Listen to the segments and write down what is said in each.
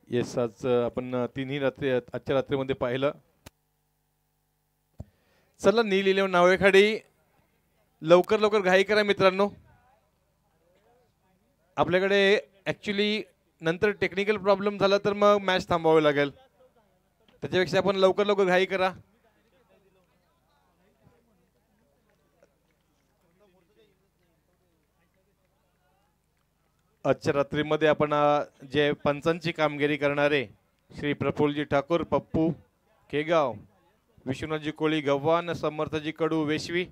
Yes आज आपण तिन्ही रात्री आजच्या रात्रीमध्ये पाहिलं. चला नील इलेव्हन नावेखाडी लवकर लवकर घाई करा मित्रांनो. आपल्याकडे ॲक्च्युली नंतर टेक्निकल प्रॉब्लेम झाला तर मग मॅच थांबवावी लागेल. त्याच्यापेक्षा आपण लवकर लवकर घाई करा. आजच्या रात्रीमध्ये आपण जे पंचांची कामगिरी करणारे श्री प्रफुल्लजी ठाकूर पप्पू केगाव, विश्वनाथजी कोळी गव्हाण, समर्थजी कडू वेशवी,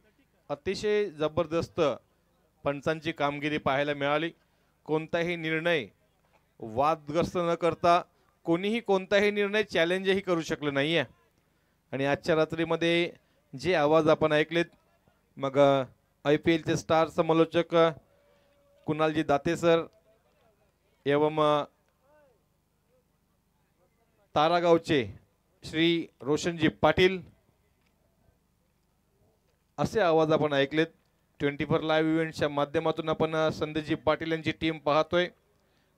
अतिशय जबरदस्त पंचांची कामगिरी पाहायला मिळाली. कोणताही निर्णय वादग्रस्त न करता कोणीही कोणताही निर्णय चॅलेंजही करू शकलं नाही आहे. आणि आजच्या रात्रीमध्ये जे आवाज आपण ऐकलेत, मग IPLचे स्टार समालोचक कुणालजी दाते सर एवं तारागावचे श्री रोशनजी पाटील असे आवाज आपण ऐकलेत. 24 लाईव्ह इव्हेंटच्या माध्यमातून आपण संदेशजी पाटील यांची टीम पाहतोय.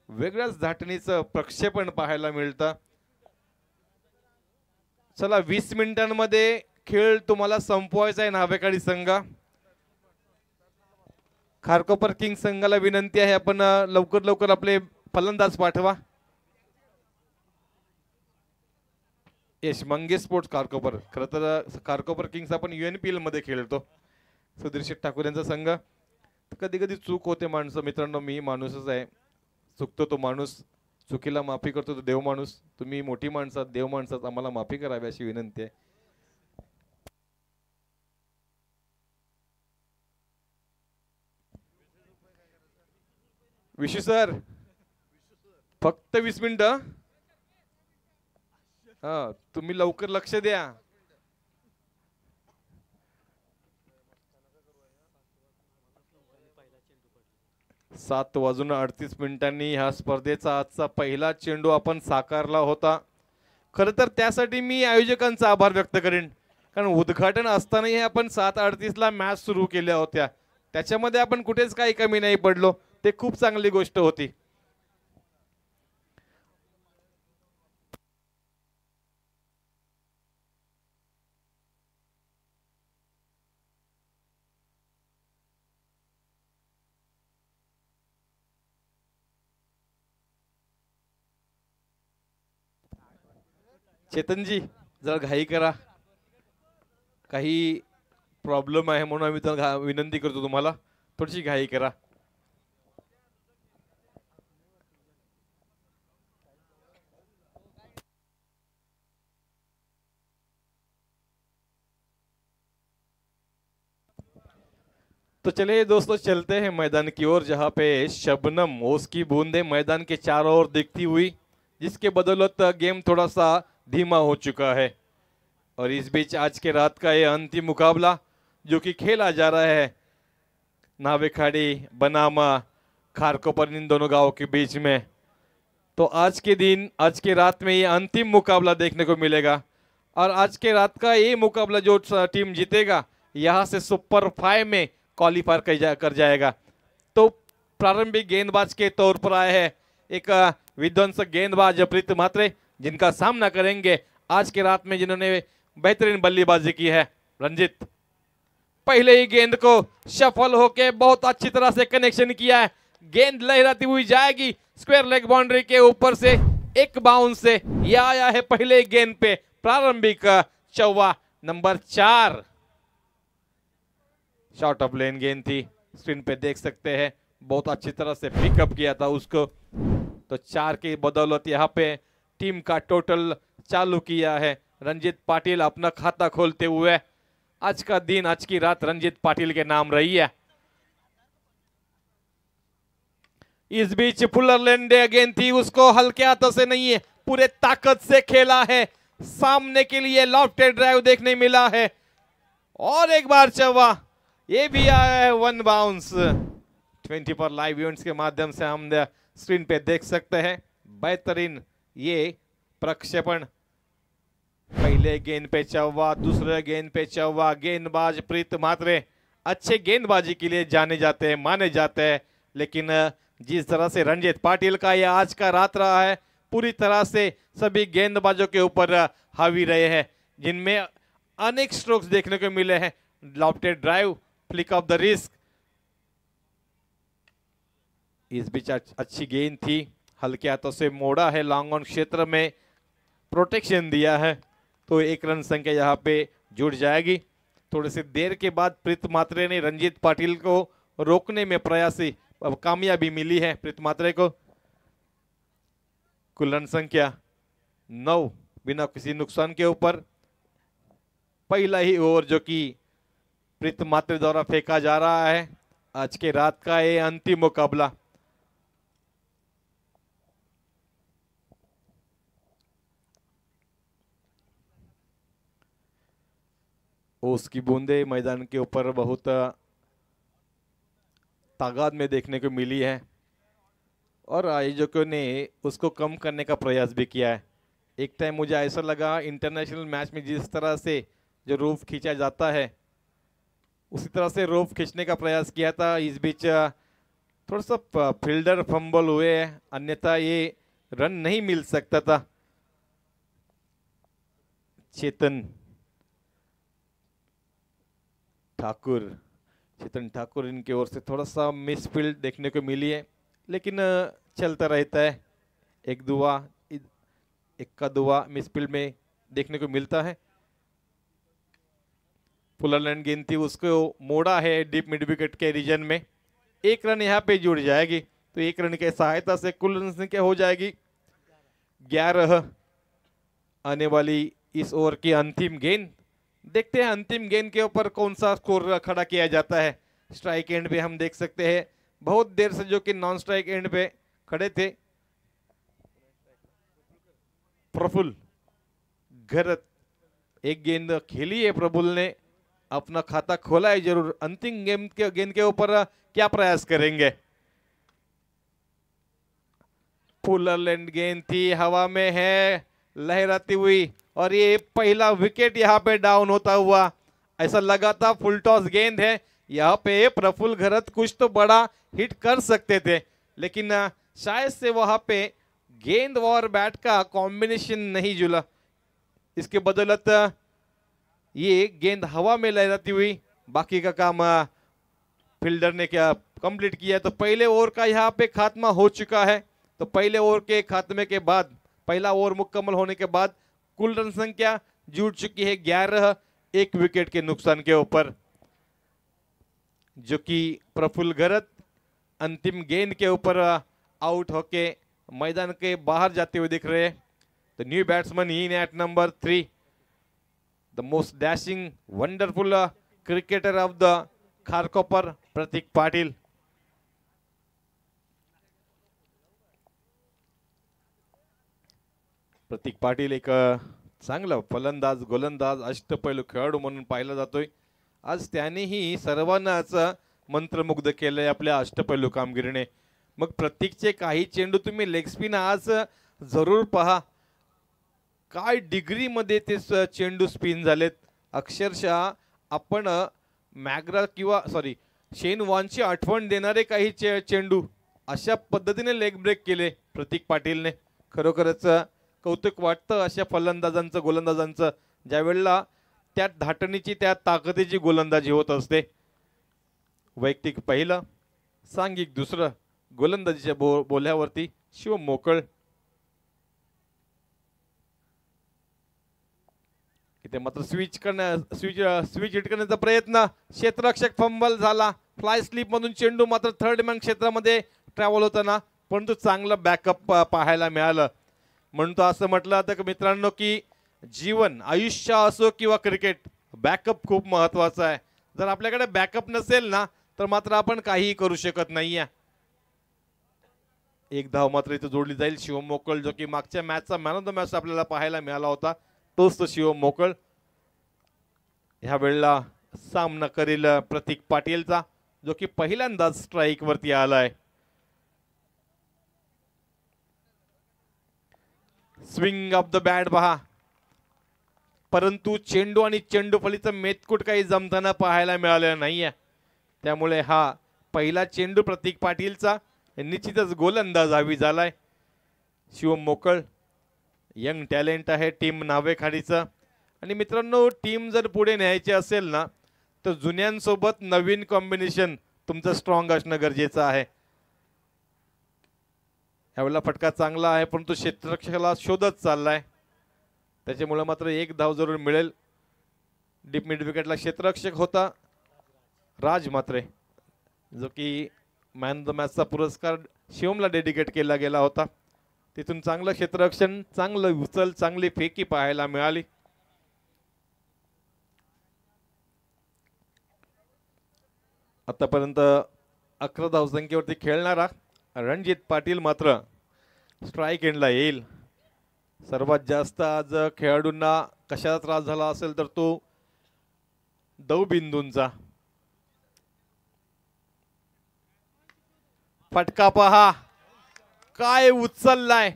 वेगळ्याच धाटणीचं प्रक्षेपण पाहायला मिळतं. चला 20 मिनिटांमध्ये खेळ तुम्हाला संपवायचा आहे नावेकाडी संघ. खारकोपर किंग संघाला विनंती आहे आपण लवकर लवकर आपले फलंदाज पाठवा. यश मंगेश स्पोर्ट्स खारकोपर, खरं तर खारकोपर किंग्स आपण UNPL मध्ये खेळतो. सुधीर शेठ ठाकूर यांचा संघ. कधी कधी चूक होते माणसं मित्रांनो, मी माणूसच आहे, चुकतो तो माणूस, चुकीला माफी करतो तो देव माणूस. तुम्ही मोठी माणसात देव माणसात आम्हाला माफी करावी अशी विनंती आहे. विशू सर फक्त 20 मिनिटं. हा तुम्ही लवकर लक्ष द्या. सात वाजून 38 मिनिटांनी ह्या स्पर्धेचा आजचा पहिला चेंडू आपण साकारला होता. खरं तर त्यासाठी मी आयोजकांचा आभार व्यक्त करेन, कारण उद्घाटन असतानाही आपण 7:38ला मॅच सुरू केल्या होत्या. त्याच्यामध्ये आपण कुठेच काही कमी नाही पडलो. ते खूप चांगली गोष्ट होती. चेतनजी जरा घाई करा, काही प्रॉब्लेम आहे म्हणून आम्ही तर विनंती करतो तुम्हाला थोडीशी घाई करा. तो चलिए दोस्तों चलते हैं मैदान की ओर, जहां पे शबनम ओस की बूंदें मैदान के चारों ओर दिखती हुई, जिसके बदौलत गेम थोड़ा सा धीमा हो चुका है. और इस बीच आज के रात का ये अंतिम मुकाबला जो कि खेला जा रहा है नावेखाड़ी बनामा खारकोपर इन दोनों गांवों के बीच में, तो आज के दिन आज के रात में ये अंतिम मुकाबला देखने को मिलेगा. और आज के रात का ये मुकाबला जो टीम जीतेगा यहाँ से सुपर 5 में क्वालिफाई कर जाएगा. तो प्रारंभिक गेंदबाज के तौर पर आए हैं एक विध्वंसक गेंदबाज प्रीत म्हात्रे, जिनका सामना करेंगे आज के रात में जिन्होंने बेहतरीन बल्लेबाजी की है रंजित. पहले ही गेंद को सफल होके बहुत अच्छी तरह से कनेक्शन किया है. गेंद लहराती हुई जाएगी स्क्वायर लेग बाउंड्री के ऊपर से, एक बाउंस से यह आया है पहले गेंद पे. प्रारंभिक चौवा नंबर 4 शॉर्ट ऑफ लेन गेंद थी, स्क्रीन पे देख सकते हैं. बहुत अच्छी तरह से पिकअप किया था उसको. तो 4 की बदौलत यहाँ पे टीम का टोटल चालू किया है रंजित पाटिल अपना खाता खोलते हुए. आज का दिन आज की रात रंजित पाटिल के नाम रही है. इस बीच फुलर लेंडे गेंद थी, उसको हल्के हाथों से नहीं है पूरे ताकत से खेला है. सामने के लिए लॉफ्टेड ड्राइव देखने मिला है. और एक बार चौवा, ये भी आया है 1 बाउंस. 24 लाइव इवेंट्स के माध्यम से हम स्क्रीन पे देख सकते हैं बेहतरीन ये प्रक्षेपण. पहले गेंद पे चौवा, दूसरे गेंद पे चौवा. गेंदबाज प्रीत म्हात्रे अच्छे गेंदबाजी के लिए जाने जाते हैं, माने जाते हैं, लेकिन जिस तरह से रंजित पाटिल का ये आज का रात रहा है पूरी तरह से सभी गेंदबाजों के ऊपर हावी रहे हैं, जिनमें अनेक स्ट्रोक्स देखने को मिले हैं। Lofted drive, flick of the risk, is beach अच्छी गेंद थी, हल्के हाथों से मोड़ा है, लॉन्ग ऑन क्षेत्र में प्रोटेक्शन दिया है, तो 1 रन संख्या यहाँ पे जुड़ जाएगी। थोड़ी सी देर के बाद प्रीत मात्रे ने रंजीत पाटिल को रोकने में प्रयासी, अब कामयाबी मिली है प्रीत मात्रे को। कुल रन संख्या 9 बिना किसी नुकसान के ऊपर। पहला ही ओवर जो कि प्रीत मात्रे द्वारा फेंका जा रहा है, आज के रात का ये अंतिम मुकाबला। ओस की बूंदे मैदान के ऊपर बहुत तादाद में देखने को मिली है और आयोजकों ने उसको कम करने का प्रयास भी किया है। एक टाइम मुझे ऐसा लगा इंटरनेशनल मैच में जिस तरह से जो रोफ खींचा जाता है उसी तरह से रोफ खींचने का प्रयास किया था। इस बीच थोड़ा सा फील्डर फंबल हुए, अन्यथा ये रन नहीं मिल सकता था। चेतन ठाकुर इनकी ओर से थोड़ा सा मिसफील्ड देखने को मिली है, लेकिन चलता रहता है। एक का दुआ मिसफील्ड में देखने को मिलता है। पुलर लैंड गेंद थी, उसको मोड़ा है डीप मिड विकेट के रीजन में। 1 रन यहाँ पे जुड़ जाएगी, तो 1 रन के सहायता से कुल रन संख्या हो जाएगी 11। आने वाली इस ओवर की अंतिम गेंद, देखते हैं अंतिम गेंद के ऊपर कौन सा स्कोर खड़ा किया जाता है। स्ट्राइक एंड पे हम देख सकते हैं बहुत देर से जो कि नॉन स्ट्राइक एंड पे खड़े थे प्रफुल्ल घरत। एक गेंद खेली है प्रफुल्ल ने, अपना खाता खोला है जरूर। अंतिम गेंद के ऊपर क्या प्रयास करेंगे। पुलर लैंड गेंद थी, हवा में है लहराती हुई, और ये पहला विकेट यहाँ पे डाउन होता हुआ ऐसा लगा था। फुल टॉस गेंद है, यहाँ पे प्रफुल्ल घरत कुछ तो बड़ा हिट कर सकते थे, लेकिन शायद से वहां पे गेंद और बैट का कॉम्बिनेशन नहीं जुला। इसके बदौलत ये गेंद हवा में लहराती हुई, बाकी का काम फील्डर ने क्या कंप्लीट किया। तो पहले ओवर का यहाँ पे खात्मा हो चुका है। तो पहले ओवर के खात्मे के बाद, पहला ओवर मुकम्मल होने के बाद कुल रन संख्या जुड़ चुकी है 11, 1 विकेट के नुकसान के ऊपर, जो कि प्रफुल्ल घरत अंतिम गेंद के ऊपर आउट होके मैदान के बाहर जाते हुए दिख रहे हैं। The new batsman in at number 3, the most dashing wonderful cricketer of the Kharkopar, Prateek Patil. Prateek Patil एक चांगला फलंदाज, गोलंदाज, अष्टपैलू खेळाडू म्हणून पाहिला जातोय। आज त्यानेही सर्वांनाच मंत्रमुग्ध केलंय आपल्या अष्टपैलू कामगिरीने। मग प्रतीकचे काही चेंडू तुम्ही लेग स्पिन आज जरूर पहा, काय डिग्री मध्ये ते चेंडू स्पिन झालेत। अक्षरशः आपण मॅग्रा किंवा शेन वॉर्नची आठवण देणारे काही चेंडू अशा पद्धतीने लेग ब्रेक केले प्रतीक पाटीलने। खरोखरच कौतुक वाटतं अशा फलंदाजांचं, गोलंदाजांचं, ज्या वेळेला त्या धाटणीची, त्या ताकदीची गोलंदाजी होत असते। वैयक्तिक पहिलं, सांघिक दुसरं, गोलंदाजीच्या बोल्यावरती शिवम मोकळ। इथे मात्र स्विच हिट करण्याचा प्रयत्न, क्षेत्ररक्षक फंबल झाला। फ्लाय स्लिप मधून चेंडू मात्र थर्ड मॅन क्षेत्रामध्ये ट्रॅव्हल होताना, परंतु चांगलं बॅकअप पाहायला मिळालं। म्हणतो असं म्हटलं जातं मित्रांनो की जीवन, आयुष्य असो किंवा क्रिकेट, बॅकअप खूप महत्वाचा आहे। जर आपल्याकडे बॅकअप नसेल ना तर मात्र आपण काहीही करू शकत नाहीये। एक धाव मात्र इथे जोडली जाईल। शिवम मोकळ, जो की मागच्या मॅचचा मॅन ऑफ द मॅच आपल्याला पाहायला मिळाला होता, तोच तो शिवम मोकळ ह्या वेळेला सामना करेल प्रतीक पाटीलचा, जो की पहिल्यांदाच स्ट्राइक वरती आलाय। स्विंग ऑफ द बॅट पहा, परंतु चेंडू आणि चेंडूफलीचं मेतकूट काही जमताना पाहायला मिळालेलं नाहीये। त्यामुळे हा पहिला चेंडू प्रतीक पाटीलचा निश्चितच गोलंदाज हवी झालाय। शिवम मोकळ यंग टॅलेंट आहे टीम नावेखाडीचं. आणि मित्रांनो, टीम जर पुढे न्यायची असेल ना, तर जुन्यांसोबत नवीन कॉम्बिनेशन तुमचं स्ट्रॉंग असणं गरजेचं आहे. यावेळेला फटका चांगला आहे, परंतु क्षेत्ररक्षकाला शोधत चाललाय, त्याच्यामुळे मात्र एक धाव जरूर मिळेल. डीप मिड विकेटला क्षेत्ररक्षक होता राज म्हात्रे, जो की मॅन ऑफ द मॅचचा पुरस्कार शिवमला डेडिकेट केला गेला होता. तिथून चांगलं क्षेत्ररक्षण, चांगलं उचल, चांगली फेकी पाहायला मिळाली. आतापर्यंत 11 धावसंख्येवरती खेळणारा रणजित पाटील मात्र स्ट्राईक एंडला येईल. सर्वात जास्त आज खेळाडूंना कशाचा त्रास झाला असेल तर तो दवबिंदूंचा. फटका पहा काय उचललाय,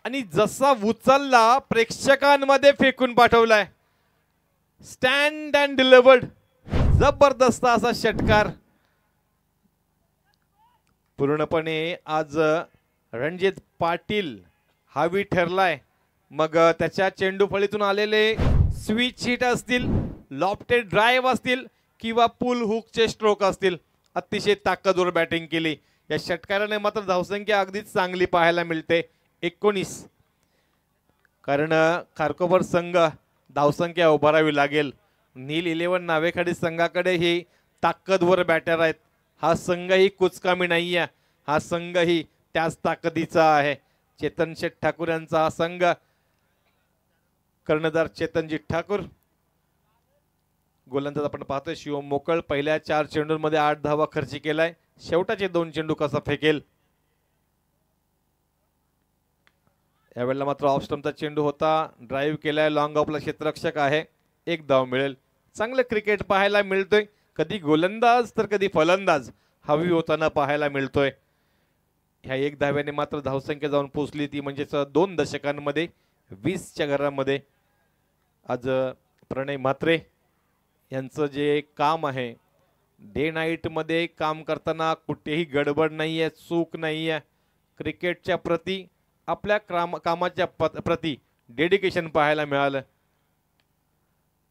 आणि जसा उचलला प्रेक्षकांमध्ये फेकून पाठवलाय. Stand and delivered. जबरदस्त असा षटकार. पूर्णपणे आज रणजित पाटील हावी ठरलाय. मग त्याच्या चेंडू फळीतून आलेले स्विच हिट असतील, लॉफ्टेड ड्राईव्ह असतील किंवा पुल हुकचे स्ट्रोक असतील, अतिशय ताकदवर बॅटिंग केली. या षटकाराने मात्र धावसंख्या अगदीच चांगली पाहायला मिळते 19. कारण खारकोपर संघ धावसंख्या उभारावी लागेल. नील 11 नावेखाडी संघाकडे ही ताकदवर बॅटर आहेत. हा संघही कुचकामी नाही आहे, हा संघही त्याच ताकदीचा आहे. चेतन शेठ ठाकूर यांचा हा संघ. कर्णधार चेतनजी ठाकूर. गोलंदाज आपण पाहतोय शिवम मोकळ. पहिल्या 4 चेंडूंमध्ये 8 धावा खर्च केलाय. शेवटाचे 2 चेंडू कसा फेकेल. यावेळेला मात्र ऑफ स्टंपचा चेंडू होता, ड्राईव्ह केलाय, लॉंग ऑफला क्षेत्ररक्षक आहे, 1 धाव मिळेल. चांगलं क्रिकेट पाहायला मिळतोय. कधी गोलंदाज तर कधी फलंदाज हवी होताना पाहायला मिळतोय. ह्या 1 धाव्याने मात्र धावसंख्या जाऊन पोहोचली, ती म्हणजेच 2 दशकांमध्ये 20च्या घरामध्ये. आज प्रणय म्हात्रे यांचं जे काम आहे, डे नाईट मध्ये काम करताना कुठेही गडबड नाहीये, चूक नाहीये. क्रिकेटच्या प्रती, आपल्या कामाच्या प्रती डेडिकेशन पाहायला मिळालं.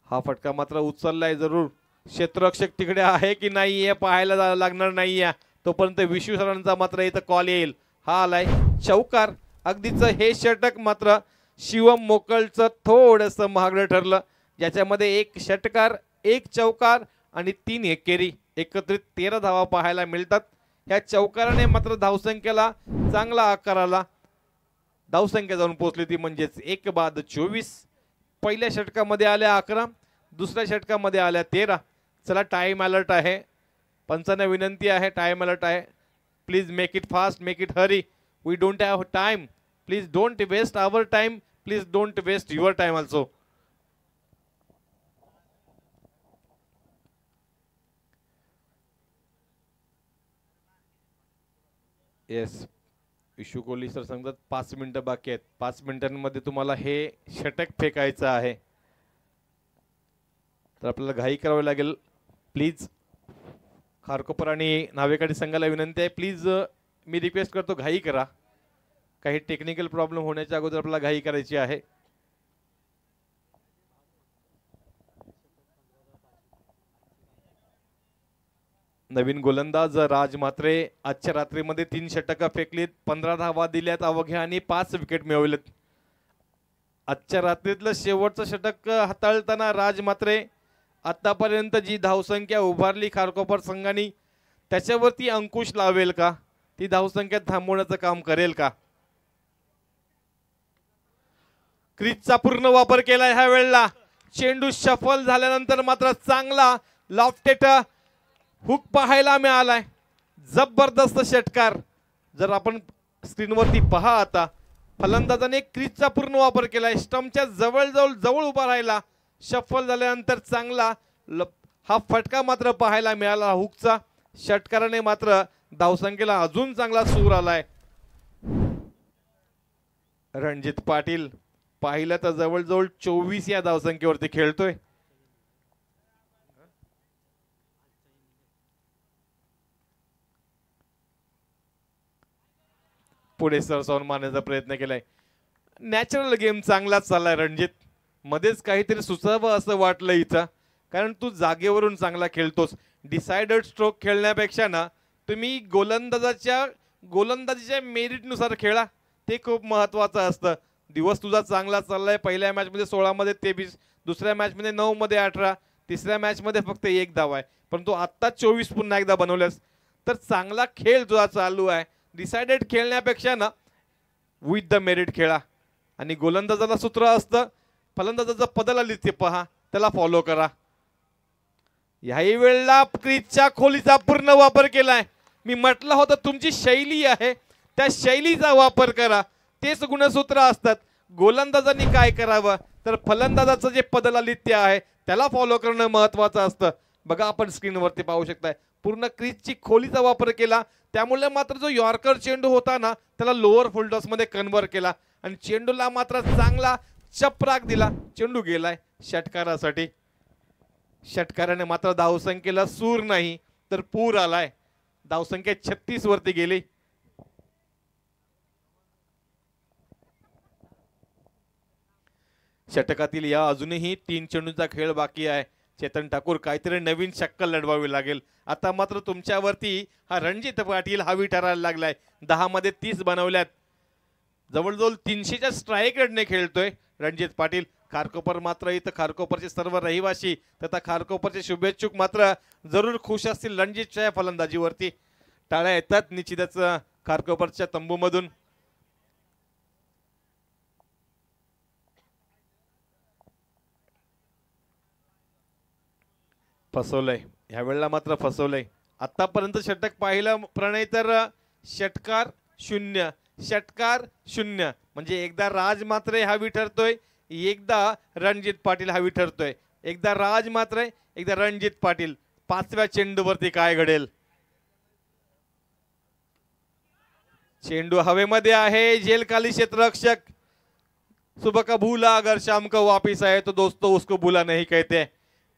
हा फटका मात्र उचललाय जरूर. क्षेत्ररक्षक तिकडे आहे की नाही हे पाहायला लागणार नाहीये, तोपर्यंत विशू सरांचा मात्र इथं कॉल येईल. हा आलाय चौकार. अगदीच हे षटक मात्र शिवम मोकळचं थोडंसं महागडं ठरलं, ज्याच्यामध्ये 1 षटकार, 1 चौकार आणि 3 एकेरी, एकत्रित 13 धावा पाहायला मिळतात. ह्या चौकाराने मात्र धावसंख्येला चांगला आकार आला. धावसंख्या जाऊन पोहोचली ती म्हणजेच 1 बाद 24. पहिल्या षटकामध्ये आल्या 11, दुसऱ्या षटकामध्ये आल्या 13. चला, टाइम अलर्ट आहे. पंचांना विनंती आहे, टाइम अलर्ट आहे. Please make it fast, make it hurry. We don't have time. Please don't waste our time. Please don't waste your time also. Yes, Vishu Kohli sir सांगतात 5 मिनिटं बाकी आहेत. 5 मिनिटांमध्ये तुम्हाला हे षटक फेकायचं आहे, तर आपल्याला घाई करावी लागेल. प्लीज खारकोपर आणि नावेखाडी संघाला विनंती आहे, प्लीज मी रिक्वेस्ट करतो, घाई करा. काही टेक्निकल प्रॉब्लेम होण्याच्या अगोदर आपल्याला घाई करायची आहे. नवीन गोलंदाज राज म्हात्रे आजच्या रात्रीमध्ये 3 षटकं फेकलीत, 15 धावा दिल्यात अवघ्या आणि 5 विकेट मिळवलेत. आजच्या रात्रीतलं शेवटचं षटक हाताळताना राज म्हात्रे आतापर्यंत जी धावसंख्या उभारली खारकोपर संघाने, त्याच्यावरती अंकुश लावेल का? ती धावसंख्या थांबवण्याचं काम करेल का? क्रीजचा पूर्ण वापर केला ह्या वेळेला. चेंडू शफल झाल्यानंतर मात्र चांगला लॉफ्टेड हुक पाहायला मिळालाय. जबरदस्त षटकार. जर आपण स्क्रीनवरती पहा, आता फलंदाजाने क्रीजचा पूर्ण वापर केलाय. स्टंपच्या जवळ उभा राहिला. शफल झाल्यानंतर चांगला हा फटका मात्र पाहायला मिळाला हुकचा. षटकाराने मात्र धावसंख्येला अजून चांगला सूर आलाय. रणजित पाटील पाहिलं तर जवळजवळ 24 या धावसंख्येवरती खेळतोय. पुढे सरसावून मारण्याचा प्रयत्न केलाय. नॅचरल गेम चांगलाच चाललाय रणजित. मध्येच काहीतरी सुचावं असं वाटलं इथं, कारण तू जागेवरून चांगला खेळतोस. डिसायडेड स्ट्रोक खेळण्यापेक्षा ना तुम्ही गोलंदाजीच्या मेरिटनुसार खेळा, ते खूप महत्त्वाचं असतं. दिवस तुझा चांगला चाललाय. पहिल्या मॅचमध्ये 16 मध्ये 23, दुसऱ्या मॅचमध्ये 9 मध्ये 18, तिसऱ्या मॅचमध्ये फक्त 1 धाव आहे. परंतु आत्ता 24 पुन्हा एकदा बनवल्यास, तर चांगला खेळ तुझा चालू आहे. डिसायडेड खेळण्यापेक्षा ना विथ द मेरिट खेळा. आणि गोलंदाजाला सूत्र असतं, फलंदाजाचा पदाला लिहिते पहा, त्याला फॉलो करा. ह्याही वेळेला क्रीजच्या खोलीचा पूर्ण वापर केलाय. मी म्हटलं होतं तुमची शैली आहे, त्या शैलीचा वापर करा. तेच गुणसूत्र असतात. गोलंदाजांनी काय करावं, तर फलंदाजाचं जे पदललित्य आहे त्याला फॉलो करणं महत्त्वाचं असतं. बघा आपण स्क्रीनवरती पाहू शकताय, पूर्ण क्रीजची खोलीचा वापर केला. त्यामुळे मात्र जो यॉर्कर चेंडू होता ना, त्याला लोअर फुलटॉसमध्ये कन्व्हर्ट केला आणि चेंडूला मात्र चांगला चपराक दिला. चेंडू गेलाय षटकारासाठी. षटकाराने मात्र धावसंख्येला सूर नाही तर पूर आलाय. धावसंख्या 36 वरती गेली. षटकातील या अजूनही 3 चेंडूंचा खेळ बाकी आहे. चेतन ठाकूर काहीतरी नवीन शक्कल लढवावी लागेल. आता मात्र तुमच्यावरती हा रणजित पाटील हावी ठरायला लागलाय. 10 मध्ये 30 बनवल्यात. जवळजवळ 300च्या स्ट्राईक रेटने खेळतोय रणजित पाटील. खारकोपर मात्र इथं खारकोपरचे सर्व रहिवासी तथा खारकोपरचे शुभेच्छुक मात्र जरूर खुश असतील रणजितच्या फलंदाजीवरती. टाळ्या येतात निश्चितच खारकोपरच्या तंबूमधून. फसवलंय ह्या वेळेला, मात्र फसवलंय. आतापर्यंत षटक पाहिलं प्रणय तर षटकार 0, षटकार 0. म्हणजे एकदा राज मात्रे हावी ठरतोय, एकदा रणजित पाटील हावी ठरतोय. एकदा राज मात्रे, एकदा रणजित पाटील. 5व्या चेंडूवरती काय घडेल. चेंडू हवेमध्ये आहे. जेलखाली क्षेत्ररक्षक. सुबह का भूला अगर शाम को वापिस आए तो दोस्तों उसको भूला नहीं कहते.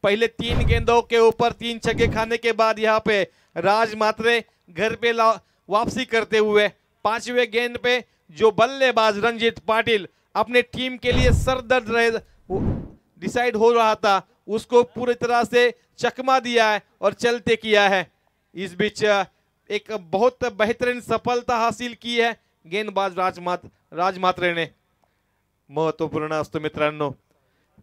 पहले 3 गेंदों के ऊपर 3 छक्के खाने के बाद यहाँ पे राज मात्रे घर पे वापसी करते हुए 5वें गेंद पे जो बल्लेबाज रणजित पाटिल अपने टीम के लिए सरदर्द रहे डिसाइड हो रहा था, उसको पूरी तरह से चकमा दिया है और चलते किया है. इस बीच एक बहुत बेहतरीन सफलता हासिल की है गेंदबाज राज मात्रे ने. महत्वपूर्ण असतो मित्रांनो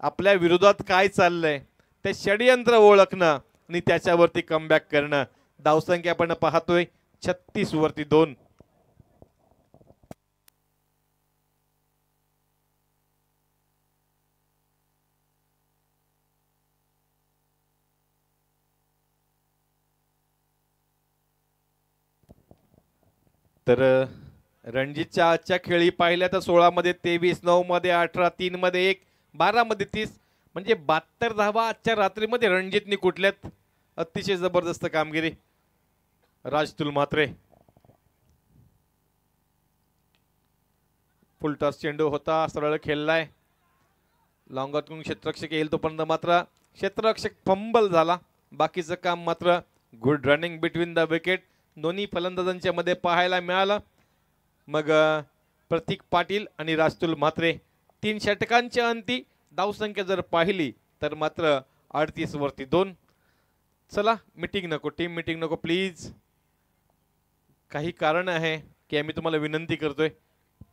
आपल्या विरोधात काय चाललंय ते षडयंत्र ओळखणं आणि त्याच्यावरती कमबॅक करणं. धावसंख्या आपण पाहतोय 36 वरती 2. तर रणजितच्या आजच्या खेळी पाहिल्या तर 16 मध्ये 23, 9 मध्ये 18, 3 मध्ये 1, 12 मध्ये 30, म्हणजे 72 धावा आजच्या रात्रीमध्ये रणजितने कुठल्यात. अतिशय जबरदस्त कामगिरी राजतुल म्हात्रे. फुलटॉस चेंडू होता, सरळ खेळलाय. लॉंगातून क्षेत्ररक्षक येईल तोपर्यंत मात्र क्षेत्ररक्षक फंबल झाला. बाकीचं काम मात्र good running between the wicket दोन्ही फलंदाजांच्या मध्ये पाहायला मिळालं. मग प्रतीक पाटील आणि राजतुल म्हात्रे 3 षटकांच्या अंती धावसंख्या जर पाहिली तर मात्र 38 वरती 2. चला मीटिंग नको, टीम मीटिंग नको प्लीज. काही कारण आहे की आम्ही तुम्हाला विनंती करतोय,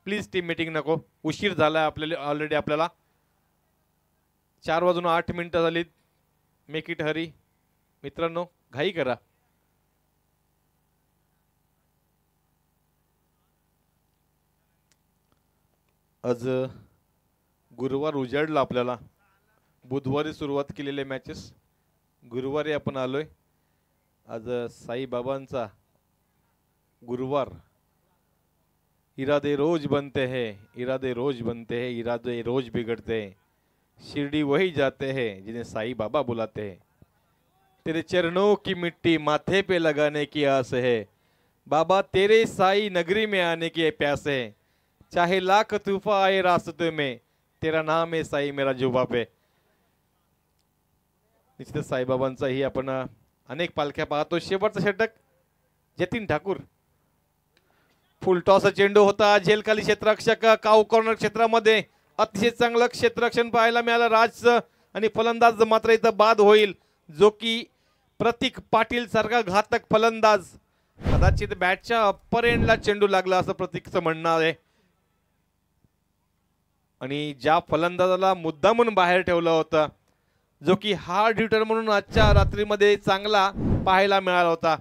प्लीज टीम मीटिंग नको. उशीर झाला आपल्याला ऑलरेडी. आपल्याला 4:08 झालीत. मेक इट हरी मित्रांनो, घाई करा. आज गुरुवार उजाडला आपल्याला. बुधवारी सुरुवात केलेले मॅचेस, गुरुवारी आपण आलोय. आज साईबाबांचा गुरुवार. इरादे रोज बनते हैं, इरादे रोज बनते हैं, इरादे रोज बिगड़ते हैं. शिरडी वही जाते हैं जिन्हें साई बाबा बुलाते हैं. तेरे चरणों की मिट्टी माथे पे लगाने की आस है. बाबा तेरे साई नगरी में आने की प्यास है. चाहे लाख तूफा आए रास्ते में, तेरा नाम है साई मेरा जुबा पे. निश्चित साईबाबांचाही आपण अनेक पालख्या पाहतो. शेवटचं षटक जतीन ठाकूर फुलटॉस चेंडू होता, झेलखाली क्षेत्ररक्षक काऊ कॉर्नर क्षेत्रामध्ये अतिशय चांगलं क्षेत्ररक्षण पाहायला मिळालं राजचं, आणि फलंदाज मात्र इथं बाद होईल, जो की प्रतीक पाटील सारखा घातक फलंदाज. कदाचित बॅटच्या अप्पर एंडला चेंडू लागला असं प्रतीकचं म्हणणं आहे, आणि ज्या फलंदाजाला मुद्दामून बाहेर ठेवलं होतं, जो की हार्ड हिटर म्हणून आजच्या रात्रीमध्ये चांगला पाहायला मिळाला होता.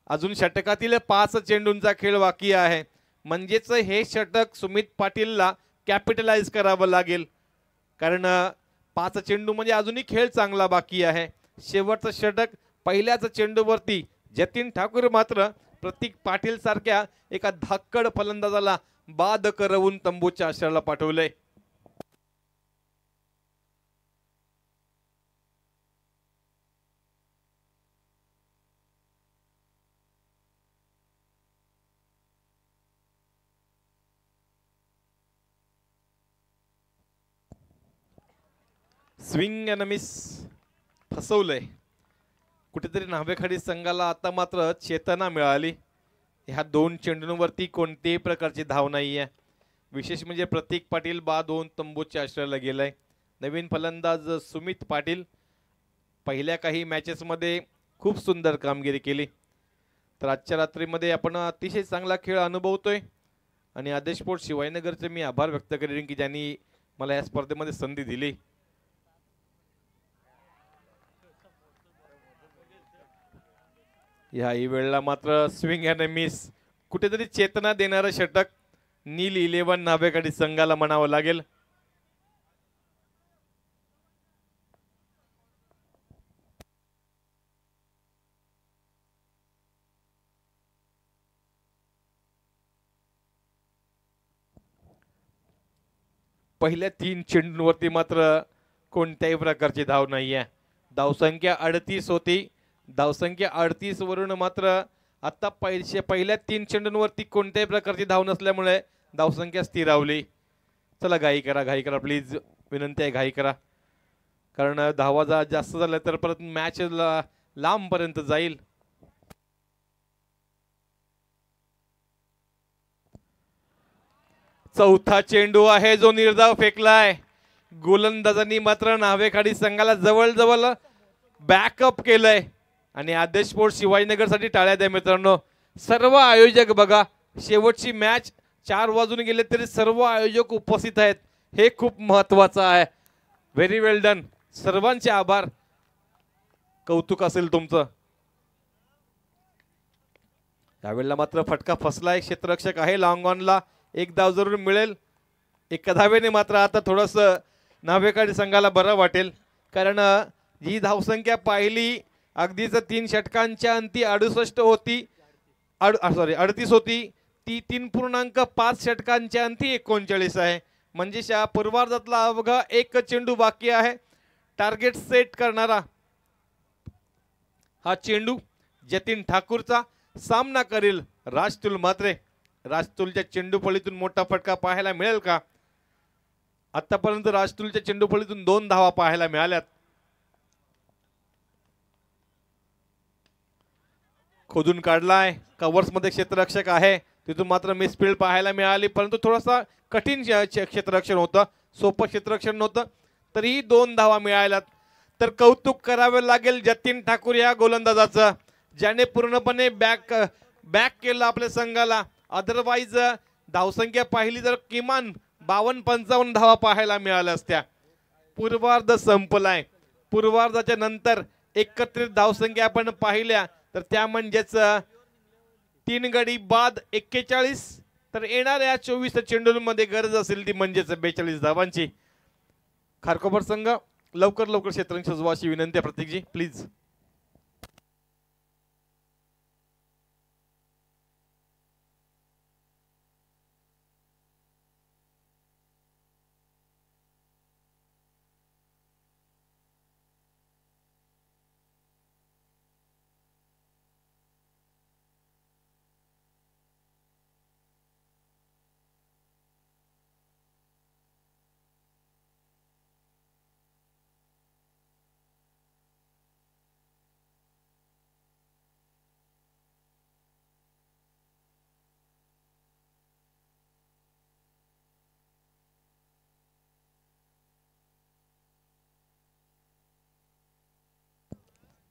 अजून षटकातील 5 चेंडूंचा खेळ बाकी आहे, म्हणजेच हे षटक सुमित पाटीलला कॅपिटलाइज करावं लागेल, कारण 5 चेंडू म्हणजे अजूनही खेळ चांगला बाकी आहे. शेवटचं षटक पहिल्याच चेंडूवरती जतीन ठाकूर मात्र प्रतीक पाटील सारख्या एका धाकड फलंदाजाला बाद करवून तंबूच्या आश्रयाला पाठवलंय. स्विंग अँड मिस फसवलंय कुठेतरी नावेखाडी संघाला. आता मात्र चेतना मिळाली. ह्या 2 चेंडूंवरती कोणत्याही प्रकारची धाव नाही आहे. विशेष म्हणजे प्रतीक पाटील बाद होऊन तंबूच्या आश्रयाला गेलाय. नवीन फलंदाज सुमित पाटील पहिल्या काही मॅचेसमध्ये खूप सुंदर कामगिरी केली, तर आजच्या रात्रीमध्ये आपण अतिशय चांगला खेळ अनुभवतोय, आणि आदेश स्पोर्ट शिवाजीनगरचे मी आभार व्यक्त करेन की ज्यांनी मला या स्पर्धेमध्ये संधी दिली. या वेळेला मात्र स्विंग अँड मिस कुठेतरी चेतना देणारं षटक नील 11 नावेखाडी संघाला म्हणावं लागेल. पहिल्या 3 चेंडूंवरती मात्र कोणत्याही प्रकारची धाव नाही आहे. धावसंख्या 38 होती. धावसंख्या 38 वरून मात्र आता पहिल्या 3 चेंडूंवरती कोणत्याही प्रकारची धाव नसल्यामुळे धावसंख्या स्थिरावली. चला घाई करा प्लीज, विनंती आहे घाई करा, कारण धावा जास्त झाल्या तर परत मॅच लांब पर्यंत जाईल. चौथा चेंडू आहे जो निर्धाव फेकलाय. गोलंदाजांनी मात्र नावेखाडी संघाला जवळ बॅकअप केलंय, आणि आदेश स्पोर्ट्स शिवाजीनगरसाठी टाळ्या द्या मित्रांनो. सर्व आयोजक बघा, शेवटची मॅच 4 वाजून गेले तरी सर्व आयोजक उपस्थित आहेत, हे खूप महत्वाचं आहे. व्हेरी वेल डन, सर्वांचे आभार, कौतुक असेल तुमचं. यावेळेला मात्र फटका फसलाय. क्षेत्ररक्षक आहे लॉंग ऑनला, 1 धाव जरूर मिळेल. एका धावेने मात्र आता थोडस नावेखाडी संघाला बरं वाटेल, कारण जी धावसंख्या पाहिली अगदीच 3 षटकांच्या अंती 68 होती, 38 होती, ती 3.5 षटकांच्या अंती 39 आहे. म्हणजे पूर्वार्धातला अवघा 1 चेंडू बाकी आहे. टार्गेट सेट करणारा हा चेंडू जतीन ठाकूरचा सामना करेल राजतुल म्हात्रे. राजतुलच्या चेंडूफळीतून मोठा फटका पाहायला मिळेल का? आतापर्यंत राजतुलच्या चेंडूफळीतून 2 धावा पाहायला मिळाल्यात. खोदून काढलाय, कव्हर्स मध्ये क्षेत्ररक्षक आहे, तिथून मात्र मिसफील्ड पाहायला मिळाली, परंतु थोडासा कठीण क्षेत्ररक्षण होतं, सोपं क्षेत्ररक्षण नव्हतं, तरीही 2 धावा मिळाल्यात. तर कौतुक करावे लागेल जतीन ठाकूर या गोलंदाजाचं, ज्याने पूर्णपणे बॅक केलं आपल्या संघाला. अदरवाईज धावसंख्या पाहिली तर किमान 52-55 धावा पाहायला मिळाल्या असत्या. पूर्वार्ध संपलाय. पूर्वार्धाच्या नंतर एकत्रित धावसंख्या आपण पाहिल्या तर त्या म्हणजेच 3 गडी बाद 41, तर येणाऱ्या 24 चेंडूंमध्ये गरज असेल ती म्हणजेच 42 धावांची. खारकोपर संघ लवकर क्षेत्ररक्षण सजवा अशी विनंती आहे प्रतीकजी, प्लीज.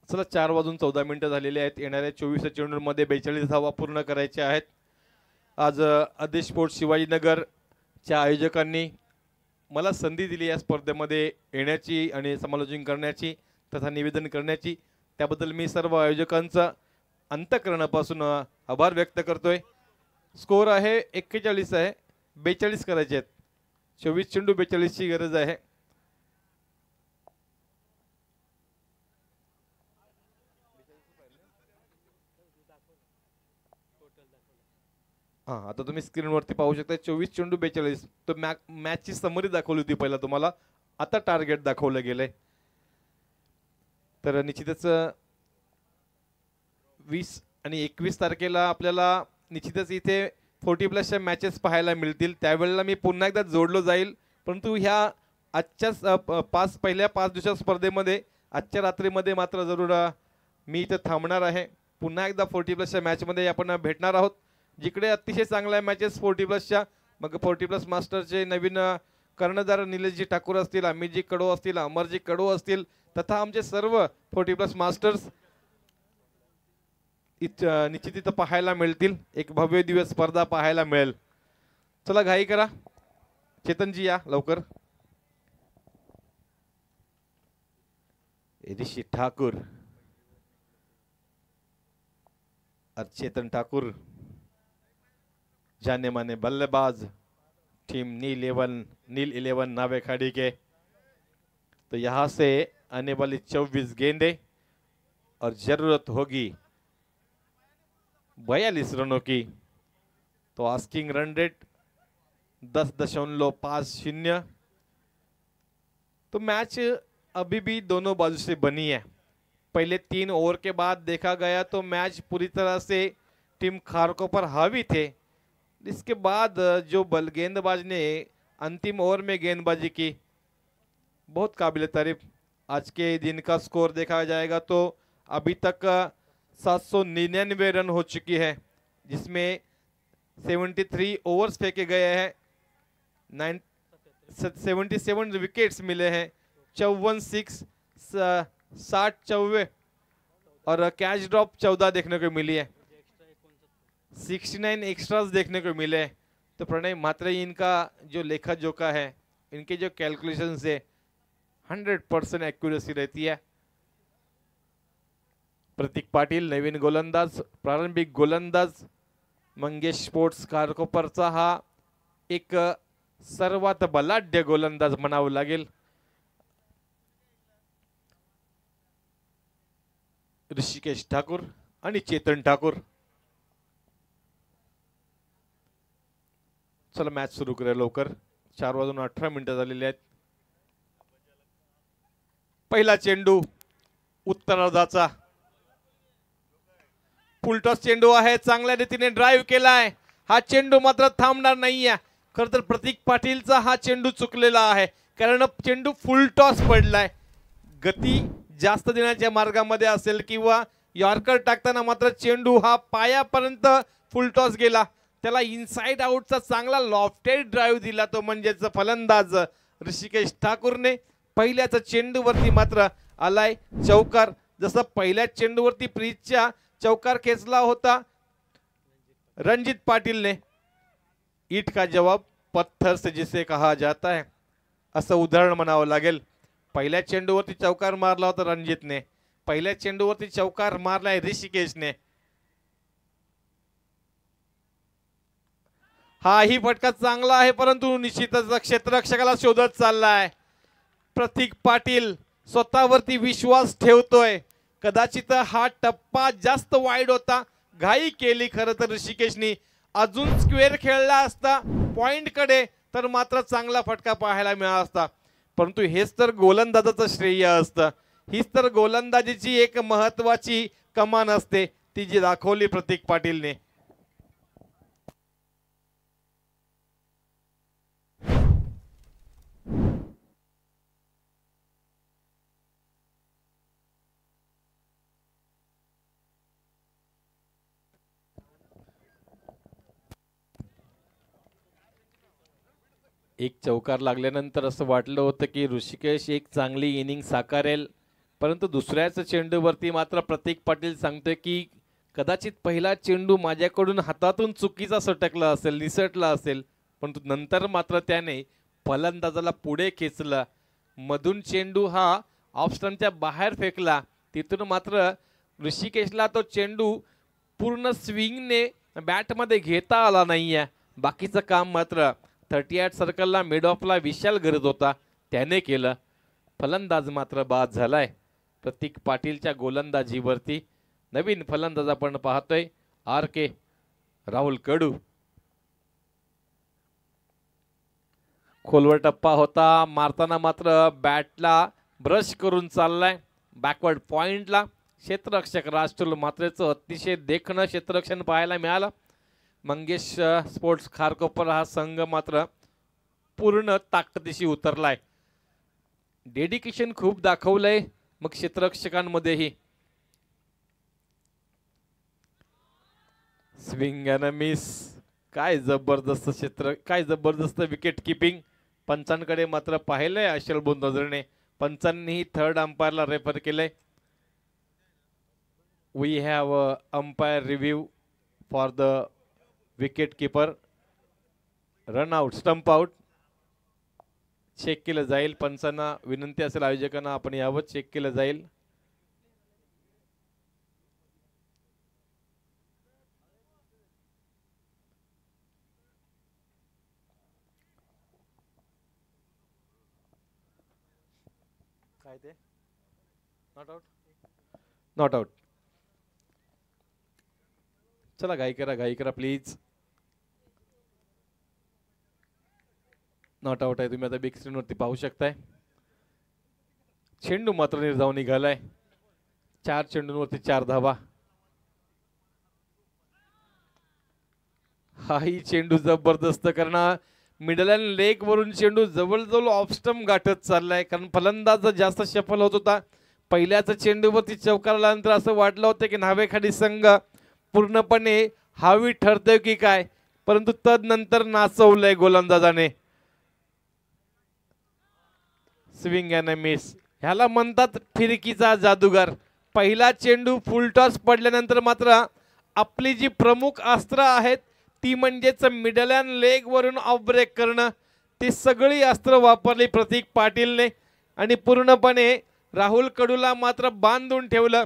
चला 4:14 झालेले आहेत. येणाऱ्या 24 चेंडूंमध्ये 42 धावा पूर्ण करायच्या आहेत. आज आदेश स्पोर्ट्स शिवाजीनगरच्या आयोजकांनी मला संधी दिली या स्पर्धेमध्ये येण्याची आणि समालोचन करण्याची तथा निवेदन करण्याची, त्याबद्दल मी सर्व आयोजकांचा अंतःकरणापासून आभार व्यक्त करतोय. स्कोर आहे 41 आहे, 42 करायचे आहेत. 24 चेंडू 42 ची गरज आहे. आता तुम्ही स्क्रीनवरती पाहू शकता 24 चेंडू 42. तो मॅचची समरी दाखवली होती पहिला तुम्हाला, आता टार्गेट दाखवलं गेलंय. तर निश्चितच 20 आणि 21 तारखेला आपल्याला निश्चितच इथे 40+ मॅचेस पाहायला मिळतील. त्यावेळेला मी पुन्हा एकदा जोडलो जाईल, परंतु ह्या आजच्या पहिल्या 5 दिवसाच्या स्पर्धेमध्ये आजच्या रात्रीमध्ये मात्र जरूर मी इथं थांबणार आहे. पुन्हा एकदा 40+ मॅचमध्ये आपण भेटणार आहोत, जिकडे अतिशय चांगल्या मॅचेस 40+च्या. मग 40+ मास्टरचे नवीन कर्णधार निलेशजी ठाकूर असतील, अमितजी कडो असतील, अमरजी कडो असतील, तथा आमचे सर्व 40+ मास्टर्स निश्चित इथं पाहायला मिळतील. एक भव्य दिवस स्पर्धा पाहायला मिळेल. चला घाई करा, चेतनजी या लवकर. ऋषि ठाकुर और चेतन ठाकुर जाने माने बल्लेबाज, टीम नील 11 नावे खाड़ी के. तो यहाँ से आने वाली 24 गेंदे और जरूरत होगी 42 रनों की. तो आस्किंग रन रेट 10.50. तो मैच अभी भी दोनों बाजू से बनी है. पहले 3 ओवर के बाद देखा गया तो मैच पूरी तरह से टीम खारकों पर हावी थे. इसके बाद जो गेंदबाज ने अंतिम ओवर में गेंदबाजी की, बहुत काबिल तारीफ. आज के दिन का स्कोर देखा जाएगा तो अभी तक 799 रन हो चुकी है, जिसमें 73 ओवर्स फेंके गए हैं, 77 विकेट्स मिले हैं, 54 सिक्स, 60 चौवे और कैच ड्रॉप 14 देखने को मिली है. 69 एक्स्ट्रास देखने को मिले हैं. तो प्रणय मात्र इनका जो लेखा जोखा है, इनके जो कैलकुलेशन से 100% एक्यूरेसी रहती है. प्रतीक पाटील नवीन गोलंदाज, प्रारंभिक गोलंदाज. मंगेश स्पोर्ट्स खारकोपरचा हा एक सर्वात बलाढ्य गोलंदाज म्हणावं लागेल. ऋषिकेश ठाकूर आणि चेतन ठाकूर. चला मॅच सुरू करूया लवकर. 4:18 झालेले आहेत. पहिला चेंडू उत्तरार्धाचा फुलटॉस चेंडू आहे. चांगल्या रीतीने ड्राइव्ह केलाय. हा चेंडू मात्र थांबणार नाहीये. खरं तर प्रतीक पाटीलचा हा चेंडू चुकलेला आहे, कारण चेंडू फुलटॉस पडलाय. गती जास्त देण्याच्या मार्गामध्ये असेल किंवा यॉर्कर टाकताना मात्र चेंडू हा पायापर्यंत फुलटॉस गेला. त्याला इनसाइड आउटचा चांगला लॉफ्टेड ड्राइव्ह दिला तो म्हणजेच फलंदाज ऋषिकेश ठाकूरने. पहिल्याच चेंडूवरती मात्र आलाय चौकार. जसं पहिल्या चेंडूवरती प्रीतच्या चौकार खेचला होता रणजित पाटील ने. ईट का जवाब पत्थर से जिसे कहा जाता है असं उदाहरण म्हणावं लागेल. पहिल्या चेंडूवरती चौकार मारला होता रणजितने, पहिल्या चेंडूवरती चौकार मारलाय ऋषिकेशने. हा ही फटका चांगला आहे, परंतु निश्चितच क्षेत्ररक्षकाला शोधत चाललाय. प्रतीक पाटील स्वतःवरती विश्वास ठेवतोय. कदाचित हा टप्पा जास्त वाईड होता, घाई केली खरं तर ऋषिकेशनी. अजून स्क्वेअर खेळला असता पॉइंट कडे तर मात्र चांगला फटका पाहायला मिळाला असता. परंतु हेच तर गोलंदाजाचं श्रेय असतं. हीच तर गोलंदाजीची एक महत्वाची कमान असते, ती जी दाखवली प्रतीक पाटीलने. एक चौकार लागल्यानंतर असं वाटलं होतं की ऋषिकेश एक चांगली इनिंग साकारेल, परंतु दुसऱ्याच चेंडूवरती मात्र प्रतीक पाटील सांगतोय की कदाचित पहिला चेंडू माझ्याकडून हातातून चुकीचा सटकला असेल, निसटला असेल, परंतु नंतर मात्र त्याने फलंदाजाला पुढे खेचला, मधून चेंडू हा ऑफ स्टंपच्या बाहेर फेकला, तिथून मात्र ऋषिकेशला तो चेंडू पूर्ण स्विंगने बॅटमध्ये घेता आला नाहीये. बाकीचं काम मात्र 38 सर्कलला मिड ऑफला विशाल गरज होता त्याने केलं. फलंदाज मात्र बाद झालाय. प्रतीक पाटीलच्या गोलंदाजीवरती नवीन फलंदाज आपण पाहतोय RK राहुल कडू. खोलवर टप्पा होता, मारताना मात्र बॅटला ब्रश करून चाललाय बॅकवर्ड पॉइंटला. क्षेत्ररक्षक राष्ट्रल मात्रेचं अतिशय देखणं क्षेत्ररक्षण पाहायला मिळालं. मंगेश स्पोर्ट्स खारकोपर हा संघ मात्र पूर्ण ताकदीशी उतरलाय. डेडिकेशन खूप दाखवलंय मग क्षेत्ररक्षकांमध्येही. स्विंग अँड मिस, काय जबरदस्त क्षेत्र, काय जबरदस्त विकेट किपिंग. पंचांकडे मात्र पाहिलंय अशलबोन नजरेने. पंचांनीही थर्ड अंपायरला रेफर केलंय. We have umpire review for the wicket keeper. Run out, stump out check केलं जाईल. पंचांना विनंती असेल आयोजकांना आपण यावं, चेक केलं जाईल. काय ते नॉट आउट, नॉट आउट. चला घाई करा प्लीज. नॉट आउट आहे. तुम्ही आता बिग स्क्रीन वरती पाहू शकताय. चेंडू मात्र निर्धाव निघालाय. 4 चेंडूंवरती 4 धावा. हाही चेंडू जबरदस्त करणार. मिडल अँड लेग वरून चेंडू जवळजवळ ऑफ स्टंप गाठत चाललाय, कारण फलंदाज जास्त सफल होत होता. पहिल्याच चेंडूवरती चौकार आल्यानंतर असं वाटलं होतं की नावेखाली संघ पूर्णपणे हावी ठरतोय की काय, परंतु तदनंतर नाचवलंय गोलंदाजाने. स्विंग अँड मिस, ह्याला म्हणतात फिरकीचा जादूगार. पहिला चेंडू फुलटॉस पडल्यानंतर मात्र आपली जी प्रमुख अस्त्र आहेत ती म्हणजेच मिडल अँड लेग वरून ऑफ ब्रेक करणं, ती सगळी अस्त्र वापरली प्रतीक पाटीलने आणि पूर्णपणे राहुल कडूला मात्र बांधून ठेवलं.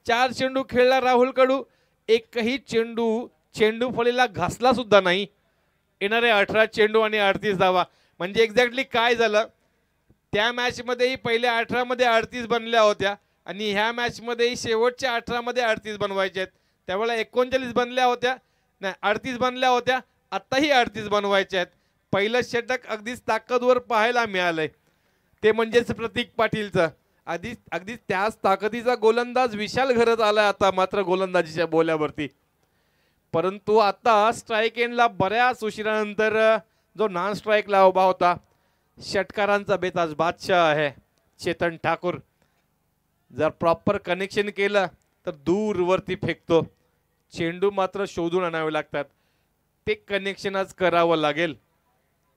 4 चेंडू खेळला राहुल कडू, एकही चेंडू फळीला घासला सुद्धा नाही. येणारे 18 चेंडू आणि 38 धावा. म्हणजे एक्झॅक्टली काय झालं, त्या मॅच मध्येही पहिल्या 18 मध्ये 38 बनल्या होत्या आणि ह्या मॅच मध्येही शेवटच्या 18 मध्ये 38 बनवायचे आहेत. त्यावेळेला 39 बनल्या होत्या, नाही 38 बनल्या होत्या, आताही 38 बनवायचे आहेत. पहिलं षटक अगदीच ताकदवर पाहायला मिळालंय, ते म्हणजेच प्रतीक पाटीलचं. अगदीच त्याच ताकदीचा गोलंदाज विशाल घरत आलाय आता मात्र गोलंदाजीच्या बोल्यावरती. परंतु आता स्ट्राईक एंडला बऱ्याच उशिरानंतर जो नॉन स्ट्राईकला उभा होता षटकारांचा बेताज बादशाह आहे चेतन ठाकूर. जर प्रॉपर कनेक्शन केलं तर दूरवरती फेकतो. चेंडू मात्र शोधून आणावे लागतात, ते कनेक्शन आज करावं लागेल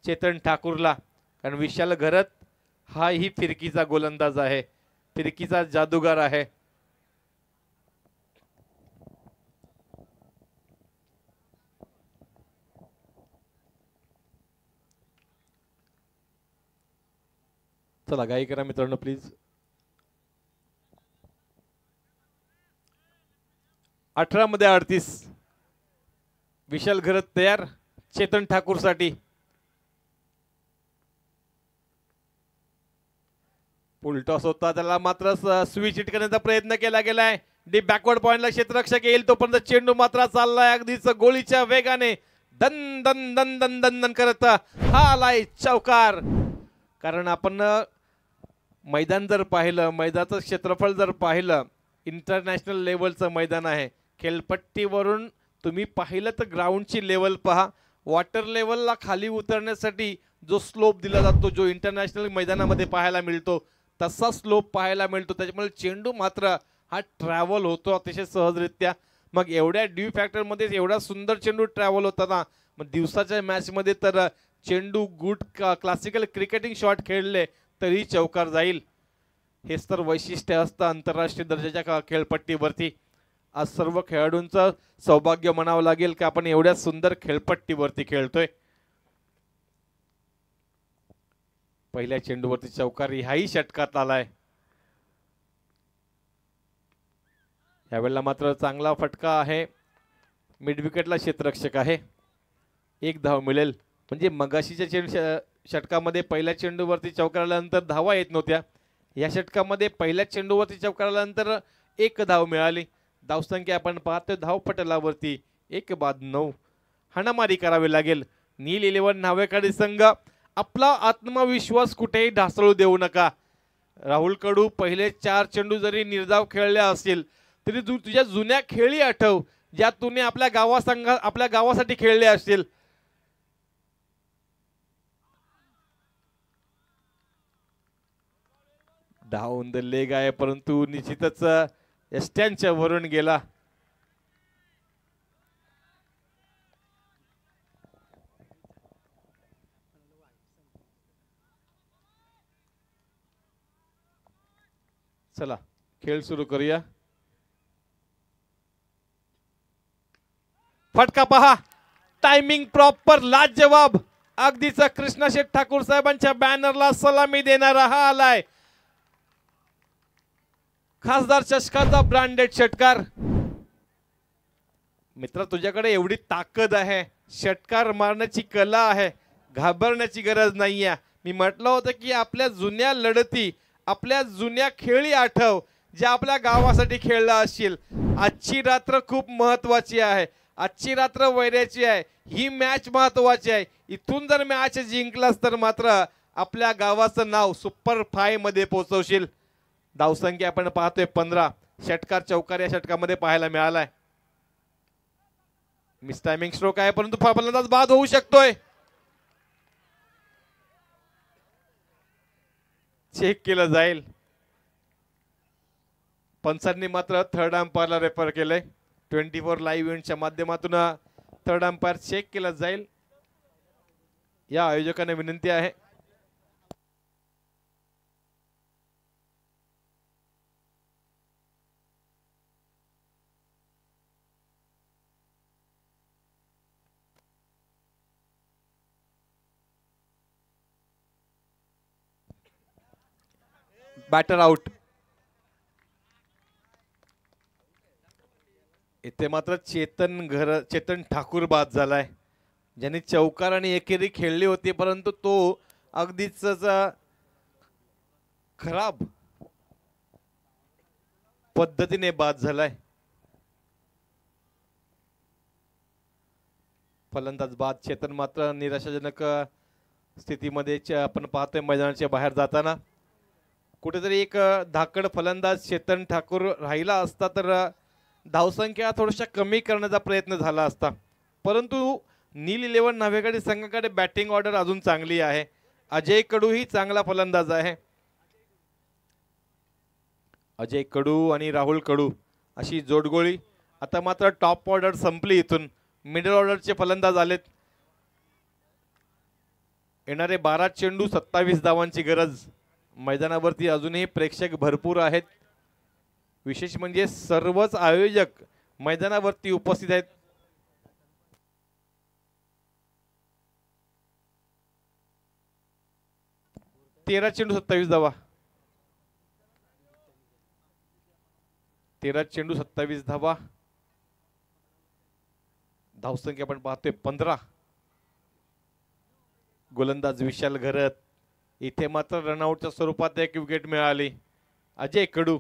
चेतन ठाकूरला, कारण विशाल घरत हाही फिरकीचा गोलंदाज आहे, फिरकीचा जादूगार आहे. चला घाई करा मित्रांनो प्लीज. 18 मध्ये 38. विशाल घरत तयार चेतन ठाकूर साठी. फुलटॉस होता, त्याला मात्र स्विच हिट करण्याचा प्रयत्न केला गेलाय. डीप बॅकवर्ड पॉइंटला क्षेत्ररक्षक येईल तोपर्यंत चेंडू मात्र चाललाय अगदीच गोळीच्या वेगाने. दन दन दन दन दन दन करत हा आलाय चौकार. कारण आपण मैदान जर पाहिलं, मैदानाचं क्षेत्रफळ जर पाहिलं, इंटरनॅशनल लेवलचं मैदान आहे. खेळपट्टीवरून तुम्ही पाहिलं तर ग्राउंडची लेवल पहा. वॉटर लेवलला खाली उतरण्यासाठी जो स्लोप दिला जातो, जो इंटरनॅशनल मैदानामध्ये पाहायला मिळतो, तसा स्लोप पाहायला मिळतो. त्याच्यामुळे चेंडू मात्र हा ट्रॅव्हल होतो अतिशय सहजरित्या. मग एवढ्या ड्यू फॅक्टरमध्ये एवढा सुंदर चेंडू ट्रॅव्हल होता ना, मग दिवसाच्या मॅचमध्ये तर चेंडू गुड क्लासिकल क्रिकेटिंग शॉट खेळले तरी चौकार जाईल. हेच तर वैशिष्ट्य असतं आंतरराष्ट्रीय दर्जाच्या खेळपट्टीवरती। आज सर्व खेळाडूंचं सौभाग्य म्हणावं लागेल की आपण एवढ्या सुंदर खेळपट्टीवरती खेळतोय। पहिल्या चेंडूवरती चौकार, हाही षटकात आलाय। यावेळेला मात्र चांगला फटका आहे, मिड विकेटला क्षेत्ररक्षक आहे, एक धाव मिळेल। म्हणजे मगाशीच्या षटकामध्ये पहिल्या चेंडूवरती चौकार आल्यानंतर धावा येत नव्हत्या, या षटकामध्ये पहिल्या चेंडूवरती चौकार आल्यानंतर एक धाव मिळाली। धावसंख्या आपण पाहतोय धावपटलावरती 1-9। हाणामारी करावी लागेल। नील 11 नावेकाडी संघ आपला आत्मविश्वास कुठेही ढासळू देऊ नका। राहुल कडू पहिले 4 चेंडू जरी निर्धाव खेळले असतील तरी तुझ्या जुन्या खेळी आठव, ज्या तुम्ही आपल्या गावासाठी खेळले असतील। डाऊन द लेग आहे, परंतु निश्चितच एस्टॅनच्या वरून गेला। चला खेळ सुरू करूया। फटका पहा, टायमिंग प्रॉपर, लाजवाब। अगदीच कृष्णा शेठ ठाकूर साहेबांच्या बॅनरला सलामी देणारा हा आलाय खासदार चषकाचा ब्रँडेड षटकार। मित्र तुझ्याकडे एवढी ताकद आहे, षटकार मारण्याची कला आहे, घाबरण्याची गरज नाहीये। मी म्हटलं होतं की आपल्या जुन्या लढती, आपल्या जुन्या खेळी आठव, ज्या आपल्या गावासाठी खेळला असशील। आजची रात्र खूप महत्वाची आहे, आजची रात्र वैऱ्याची आहे, ही मॅच महत्वाची आहे। इथून जर मॅच जिंकलास तर मात्र आपल्या गावाचं नाव सुपर 5 मध्ये पोहोचवशील। धावसंख्या आपण पाहतोय 15, षटकार चौकार या षटकामध्ये पाहायला मिळालाय। मिस टायमिंग स्ट्रोक आहे, परंतु फलंदाज बाद होऊ शकतोय। चेक केलं जाईल। पंचांनी मात्र थर्ड अंपायरला रेफर केलंय। 24 लाईव्ह इव्हेंटच्या माध्यमातून थर्ड अंपायर चेक केलं जाईल, या आयोजकांना विनंती आहे। Batter out. इथे मात्र चेतन ठाकूर बाद झालाय, ज्यांनी चौकार आणि एकेरी खेळली होती, परंतु तो अगदीच खराब पद्धतीने बाद झालाय। फलंदाज बाद, चेतन मात्र निराशाजनक स्थितीमध्ये आपण पाहतोय मैदानाच्या बाहेर जाताना। कुठेतरी एक धाकड फलंदाज चेतन ठाकूर राहिला असता तर धावसंख्या थोड्याशा कमी करण्याचा प्रयत्न झाला असता, परंतु नील 11 नावेकाडी संघाकडे बॅटिंग ऑर्डर अजून चांगली आहे। अजय कडू ही चांगला फलंदाज आहे। अजय कडू आणि राहुल कडू अशी जोडगोळी। आता मात्र टॉप ऑर्डर संपली, इथून मिडल ऑर्डरचे फलंदाज आलेत। येणारे 12 चेंडू 27 धावांची गरज। मैदानावरती अजूनही प्रेक्षक भरपूर आहेत, विशेष म्हणजे सर्वच आयोजक मैदानावरती उपस्थित आहेत। तेरा चेंडू 27 धावा, 13 चेंडू 27 धावा। धावसंख्या आपण पाहतोय 15। गोलंदाज विशाल घरत, इथे मात्र रनआउटच्या स्वरूपात एक विकेट मिळाली। अजय कडू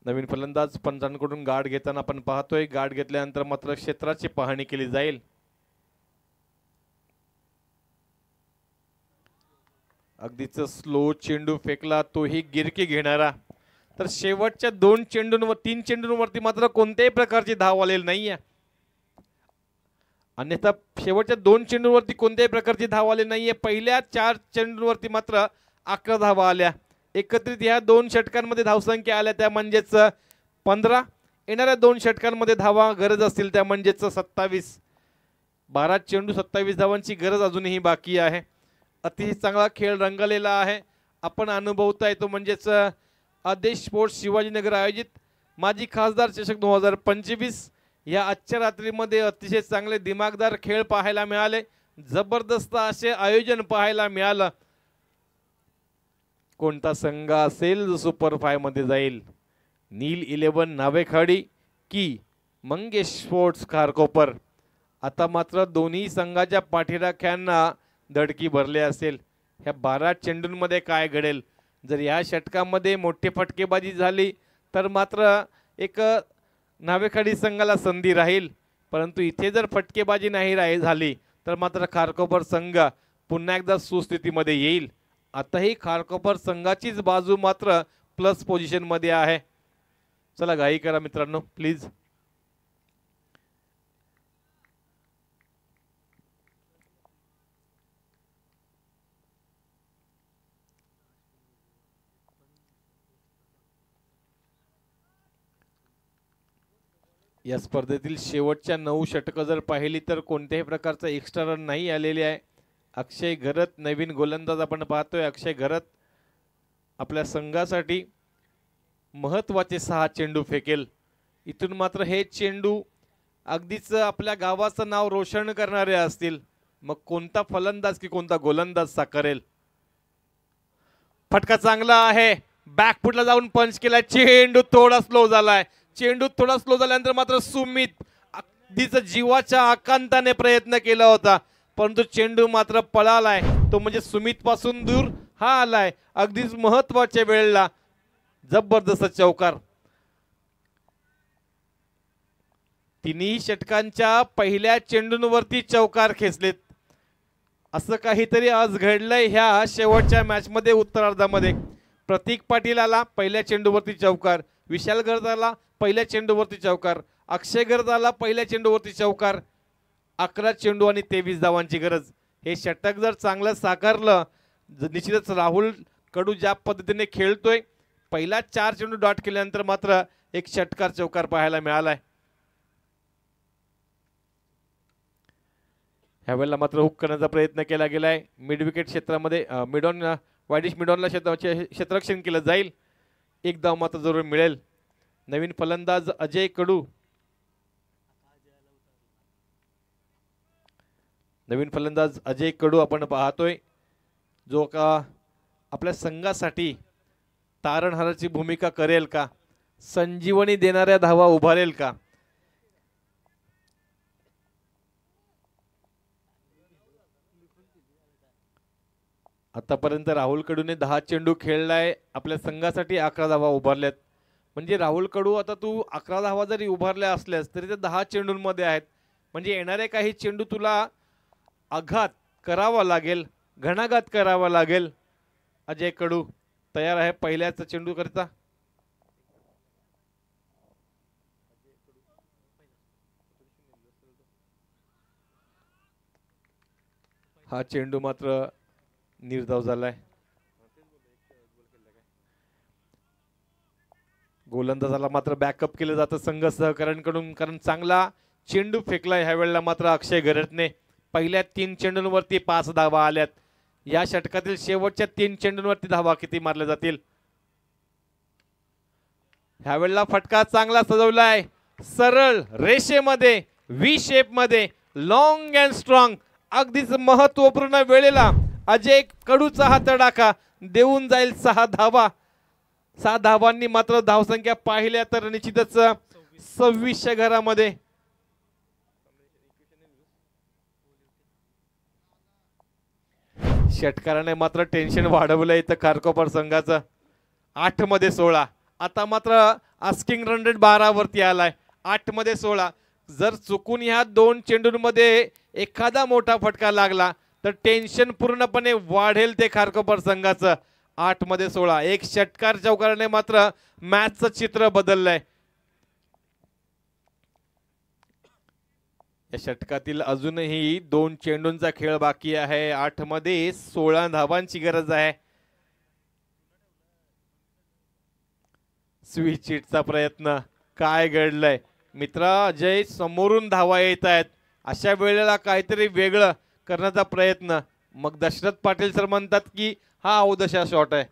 नवीन फलंदाज पंचांकडून गार्ड घेताना आपण पाहतोय। गार्ड घेतल्यानंतर मात्र क्षेत्राची पाहणी केली जाईल। अगदीच स्लो चेंडू फेकला, तोही गिरकी घेणारा। तर शेवटच्या 2 चेंडूंवर 3 चेंडूंवरती मात्र कोणत्याही प्रकारची धाव आलेली नाहीये, अन्यथा शेवटच्या 2 चेंडूंवरती कोणत्याही प्रकारची धाव आली नाहीये। पहिल्या 4 चेंडूंवरती मात्र 11 धावा आल्या। एकत्रित या 2 षटकांमध्ये धावसंख्या आल्या त्या म्हणजेच 15, येणाऱ्या 2 षटकांमध्ये धावा गरज असतील त्या म्हणजेच 27। 12 चेंडू 27 धावांची गरज अजूनही बाकी आहे. अतिशय चांगला खेळ रंगलेला आहे. आपण अनुभवता तो म्हणजेच आदेश स्पोर्ट्स शिवाजीनगर आयोजित माजी खासदार चषक 2025 या आजच्या रात्रीमध्ये अतिशय चांगले दिमागदार खेळ पाहायला मिळाले. जबरदस्त असे आयोजन पाहायला मिळालं. कोणता संघ असेल जो सुपर 5 मध्ये जाईल? नील 11 नावेखाडी की मंगेश स्पोर्ट्स खारकोपर? आता मात्र दोन्ही संघाच्या पाठीराख्यांना धडकी भरले असेल. ह्या 12 चेंडूंमध्ये काय घडेल? जर या षटकामध्ये मोठी फटकेबाजी झाली तर मात्र एक नावेखाडी संघाला संधी राहील. परंतु इथे जर फटकेबाजी नाही झाली तर मात्र खारकोपर संघ पुन्हा एकदा सुस्थितीमध्ये येईल. आताही खारकोपर संघाचीच बाजू मात्र प्लस पोझिशन मध्ये आहे. चला घाई करा मित्रांनो प्लीज. या स्पर्धेतील शेवटच्या 9 षटकं जर पाहिली तर कोणत्याही प्रकारचा एक्स्ट्रा रन नाही आलेले आहे. अक्षय घरत नवीन गोलंदाज आपण पाहतोय. अक्षय घरत आपल्या संघासाठी महत्त्वाचे 6 चेंडू फेकेल. इथून मात्र हे चेंडू अगदीच आपल्या गावाचं नाव रोशन करणारे असतील. मग कोणता फलंदाज की कोणता गोलंदाज साकारेल? फटका चांगला आहे. बॅकफुटला जाऊन पंच केला. चेंडू थोडा स्लो झालाय. चेंडू थोडा स्लो झाल्यानंतर मात्र सुमित अगदीच जीवाच्या आकांताने प्रयत्न केला होता परंतु चेंडू मात्र पळालाय. तो म्हणजे सुमित पासून दूर हा आलाय. अगदीच महत्त्वाच्या वेळेला जबरदस्त चौकार. तिन्ही षटकांच्या पहिल्या चेंडूंवरती चौकार खेचलेत. असं काहीतरी आज घडलंय ह्या शेवटच्या मॅच मध्ये उत्तरार्धामध्ये. प्रतीक पाटील आला पहिल्या चेंडूवरती चौकार. विशाल गर्द आला पहिल्या चेंडूवरती चौकार. अक्षय गर्द आला पहिल्या चेंडूवरती चौकार. 11 चेंडू आणि 23 धावांची गरज. हे षटक जर चांगलं साकारलं निश्चितच राहुल कडू ज्या पद्धतीने खेळतोय पहिला 4 चेंडू डॉट केल्यानंतर मात्र एक षटकार चौकार पाहायला मिळालाय. ह्यावेळेला मात्र हुक करण्याचा प्रयत्न केला गेलाय. मिड विकेट क्षेत्रामध्ये मिडॉन वायडिश मिडॉनला क्षेत्ररक्षण केलं जाईल. एक धाव मात्र जरूर मिळेल. नवीन फलंदाज अजय कडू. नवीन फलंदाज अजय कडू आपण पाहतोय जो का आपल्या संघासाठी तारणहाराची भूमिका करेल का? संजीवनी देणाऱ्या धावा उभारेल का? आतापर्यंत राहुल कडूने 10 चेंडू खेळलाय. आपल्या संघासाठी 11 धावा उभारल्यात. म्हणजे राहुल कडू आता तू 11 धावा जरी उभारल्या असल्यास तरी ते 10 चेंडूंमध्ये आहेत. म्हणजे येणारे काही चेंडू तुला आघात करावा लागेल, घणाघात करावा लागेल. अजय कडू तयार आहे पहिल्याच चेंडू करता. हा चेंडू मात्र निर्धाव झालाय. गोलंदाजाला मात्र बॅकअप केलं जातं संघ सहकाऱ्यांकडून कारण चांगला चेंडू फेकलाय. ह्या वेळेला मात्र अक्षय घरतने पहिल्या 3 चेंडूंवरती 5 धावा आल्यात. या षटकातील शेवटच्या 3 चेंडूंवरती धावा किती मारल्या जातील? ह्या वेळेला फटका चांगला सजवलाय. सरळ रेषेमध्ये व्ही शेप मध्ये लॉंग अँड स्ट्रॉंग अगदीच महत्वपूर्ण वेळेला अजय कडूचा हा तडाखा देऊन जाईल 6 धावा. 6 धावांनी मात्र धावसंख्या पाहिल्या तर निश्चितच 26 घरामध्ये. षटकाराने मात्र टेन्शन वाढवलं इथं खारकोपर संघाचं. 8 मध्ये 16. आता मात्र आस्किंग रन रेट 12 वरती आलाय. 8 मध्ये 16. जर चुकून ह्या 2 चेंडूंमध्ये एखादा मोठा फटका लागला तर टेन्शन पूर्णपणे वाढेल ते खारकोपर संघाचं. 8 मध्ये 16. एक षटकार चौकाराने मात्र मॅचचं चित्र बदललंय. या षटकातील अजूनही 2 चेंडूंचा खेळ बाकी आहे. 8 मध्ये 16 धावांची गरज आहे. स्विच हिटचा प्रयत्न काय घडलंय मित्रा? अजय समोरून धावा येत आहेत. अशा वेळेला काहीतरी वेगळं करण्याचा प्रयत्न. मग दशरथ पाटील सर म्हणतात की हा अवदशा शॉट आहे.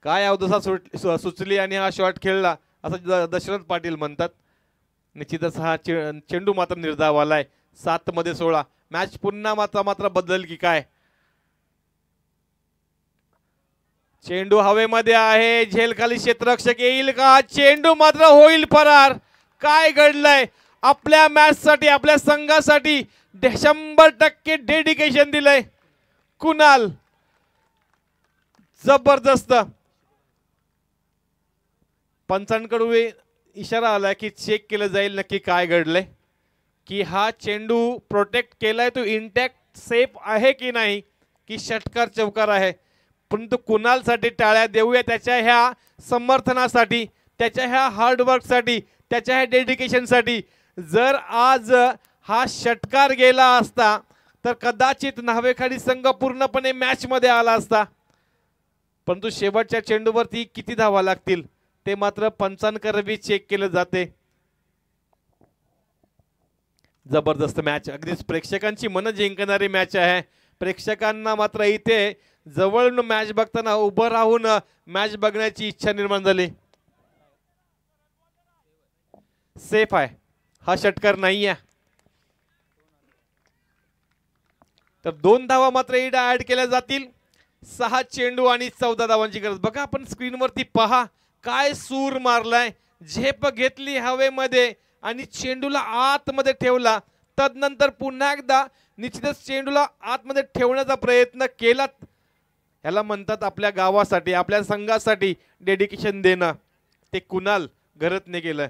काय अवदशा सुचली आणि हा शॉट खेळला असं दशरथ पाटील म्हणतात. निश्चितच हा चेंडू मात्र निर्धाव आलाय. 7 मध्ये 16. मॅच पुन्हा मात्र बदल की काय. चेंडू हवेमध्ये आहे. झेल खाली क्षेत्ररक्षक येईल का. चेंडू मात्र होईल परार. काय घडलंय. आपल्या मॅच साठी आपल्या संघासाठी 100% डेडिकेशन दिलंय कुणाल. जबरदस्त. पंचांकडून इशारा आला की चेक केलं जाईल नक्की काय घडलंय. की हा चेंडू प्रोटेक्ट केलाय तो इंटॅक्ट सेफ आहे की नाही की षटकार चौकार आहे. परंतु कुणालसाठी टाळ्या देऊया त्याच्या ह्या समर्थनासाठी, त्याच्या ह्या हार्डवर्कसाठी, त्याच्या ह्या डेडिकेशनसाठी. जर आज हा षटकार गेला असता तर कदाचित न्हावेखाडी संघ पूर्णपणे मॅच मध्ये आला असता. परंतु शेवटच्या चेंडूवरती किती धावा लागतील ते मात्र पंचांकरवी चेक केलं जाते. जबरदस्त मॅच. अगदीच प्रेक्षकांची मन जिंकणारी मॅच आहे. प्रेक्षकांना मात्र इथे जवळून मॅच बघताना उभं राहून मॅच बघण्याची इच्छा निर्माण झाली. सेफ आहे. हा षटकार नाही आहे. तर 2 धावा मात्र इडा ऍड केल्या जातील. 6 चेंडू आणि 14 धावांची गरज. बघा आपण स्क्रीनवरती पहा काय सूर मारलाय. झेप घेतली हवेमध्ये आणि चेंडूला आतमध्ये ठेवला. तदनंतर पुन्हा एकदा निश्चितच चेंडूला आतमध्ये ठेवण्याचा प्रयत्न केला. याला म्हणतात आपल्या गावासाठी आपल्या संघासाठी डेडिकेशन देणं. ते कुणाल घरतने केलं.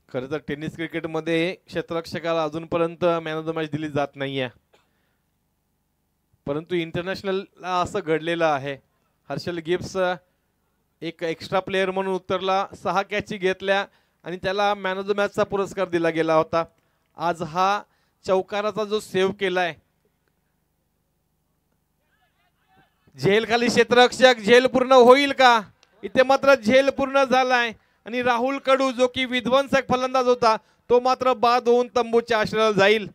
खरं तर टेनिस क्रिकेटमध्ये क्षेत्ररक्षकाला अजूनपर्यंत मॅन ऑफ द मॅच दिली जात नाहीये. परंतु इंटरनॅशनल असं घडलेलं आहे. हर्षल गिब्स एक एक्स्ट्रा प्लेयर म्हणून उतरला. 6 कॅची घेतल्या आणि त्याला मॅन ऑफ द मॅचचा पुरस्कार दिला गेला होता. आज हा चौकाराचा जो सेव्ह केलाय. झेल खाली क्षेत्ररक्षक. झेल पूर्ण होईल का. इथे मात्र झेल पूर्ण झालाय आणि राहुल कडू जो की विध्वंसक फलंदाज होता तो मात्र बाद होऊन तंबूच्या आश्रयाला जाईल.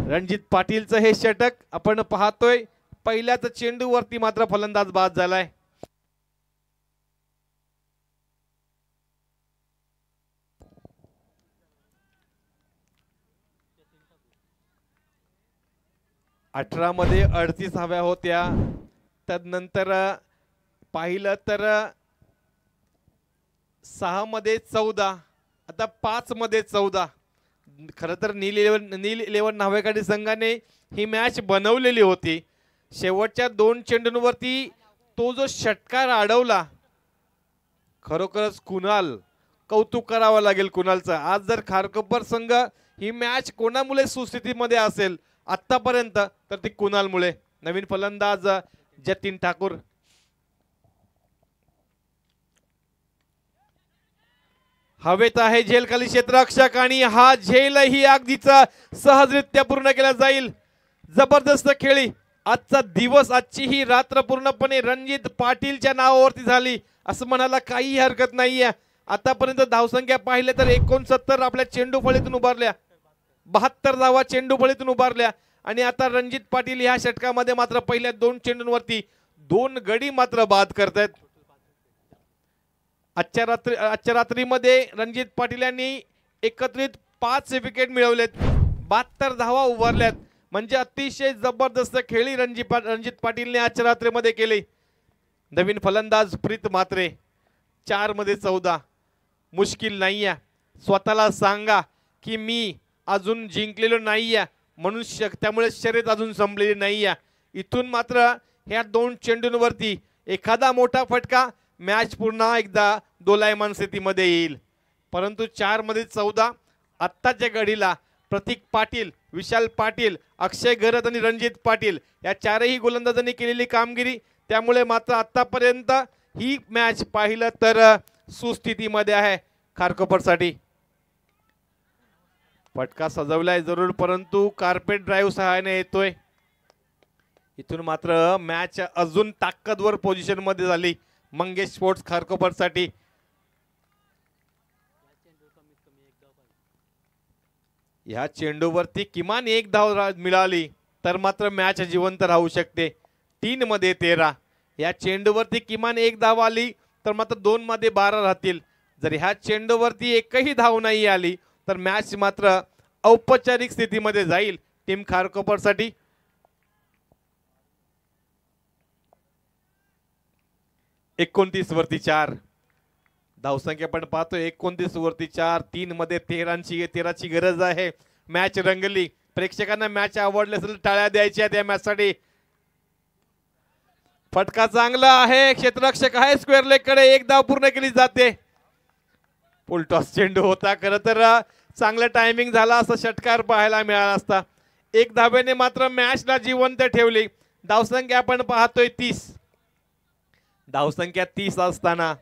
रणजित पाटीलचं हे षटक आपण पाहतोय. पहिल्याच चेंडूवरती मात्र फलंदाज बाद झालाय. अठरा मध्ये 38 हव्या होत्या. तदनंतर पाहिलं तर 6 मध्ये 14. आता 5 मध्ये 14. खरं तर नील 11 न्हावेकाडी संघाने ही मॅच बनवलेली होती. शेवटच्या 2 चेंडूंवरती तो जो षटकार अडवला खरोखरच कुणाल कौतुक करावं लागेल कुणालचं. आज जर खारकोपर संघ ही मॅच कोणामुळे सुस्थितीमध्ये असेल आतापर्यंत तर ती कुणालमुळे. नवीन फलंदाज जतीन ठाकूर. हवेत आहे झेल खाली क्षेत्ररक्षक आणि हा झेलही अगदीच सहजरित्या पूर्ण केला जाईल. जबरदस्त खेळी. आजचा दिवस आजची ही रात्र पूर्णपणे रणजित पाटीलच्या नावावरती झाली असं म्हणायला काही हरकत नाहीये. आतापर्यंत धावसंख्या पाहिले तर 69 आपल्या चेंडू फळीतून उभारल्या. 72 धावा चेंडू फळीतून उभारल्या आणि आता रणजित पाटील ह्या षटकामध्ये मात्र पहिल्या 2 चेंडूंवरती 2 गडी मात्र बाद करतायत. आजच्या रात्रीमध्ये रणजित पाटील यांनी एकत्रित 5 विकेट मिळवलेत. 72 धावा उभारल्यात. म्हणजे अतिशय जबरदस्त खेळी रणजित पाटीलने आजच्या रात्रीमध्ये केली. नवीन फलंदाज प्रीत म्हात्रे. 4 मध्ये 14. मुश्किल नाहीये. स्वतःला सांगा की मी अजून जिंकलेलो नाहीये म्हणून त्यामुळे शर्यत अजून संपलेली नाहीये. इथून मात्र ह्या 2 चेंडूंवरती एखादा मोठा फटका मॅच पुन्हा एकदा दोलायमान स्थितीमध्ये येईल. परंतु 4 मध्ये 14 आत्ताच्या घडीला प्रतीक पाटील, विशाल पाटील, अक्षय घरत आणि रणजित पाटील या 4ही गोलंदाजांनी केलेली कामगिरी त्यामुळे मात्र आतापर्यंत ही मॅच पाहिलं तर सुस्थितीमध्ये आहे खारकोपरसाठी. फटका सजवलाय जरूर परंतु कार्पेट ड्राईव्ह सहाय्याने येतोय. इथून मात्र मॅच अजून ताकदवर पोझिशन मध्ये झाली मंगेश स्पोर्ट्स खारकोपर साठी। या चेंडूवरती किमान एक धाव मिळाली तर मात्र मॅच जिवंत राहू शकते। 3 मध्ये 13। या चेंडूवरती किमान एक धाव आली तर मात्र 2 मध्ये 12 राहतील। जर ह्या चेंडूवरती एकही धाव नाही आली तर मॅच मात्र औपचारिक स्थितीमध्ये जाईल टीम खारकोपर साठी। 29 वरती 4 धावसंख्या पण पाहतो 29 वरती 4। 3 मध्ये 13ची गरज आहे। मॅच रंगली। प्रेक्षकांना मॅच आवडली असेल टाळ्या द्यायच्या त्या मॅच साठी। फटका चांगला आहे, क्षेत्ररक्षक आहे स्क्वेअर लेग कडे, एक धाव पूर्ण केली जाते। फुल टॉस चेंडू होता, खरं तर चांगला टायमिंग झाला असं षटकार पाहायला मिळाला असता। एक धाब्याने मात्र मॅचला जिवंत ठेवली। धावसंख्या आपण पाहतोय 30। धावसंख्या 30 असताना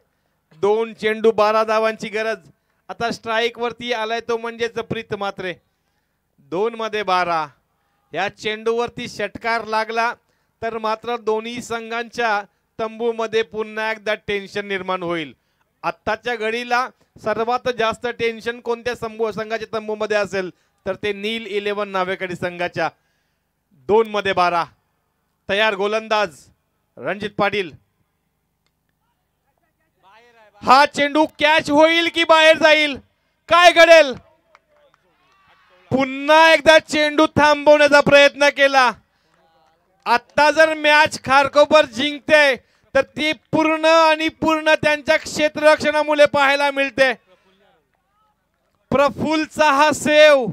2 चेंडू 12 धावांची गरज। आता स्ट्राइक वरती आलाय तो म्हणजे जपरीत मात्रे। 2 मध्ये 12। या चेंडूवरती षटकार लागला तर मात्र दोन्ही संघांच्या तंबूमध्ये पुन्हा एकदा टेन्शन निर्माण होईल। आत्ताच्या घडीला सर्वात जास्त टेन्शन कोणत्या संघाच्या तंबूमध्ये असेल तर ते नील 11 नावेकडी संघाच्या। 2 मध्ये 12। तयार गोलंदाज रणजित पाटील। हा चेंडू कॅच होईल की बाहेर जाईल, काय घडेल? पुन्हा एकदा चेंडू थांबवण्याचा प्रयत्न केला। आता जर मॅच खारकोपर जिंकते तर ती पूर्ण त्यांच्या क्षेत्ररक्षणामुळे पाहायला मिळते। प्रफुल्लचा हा सेव,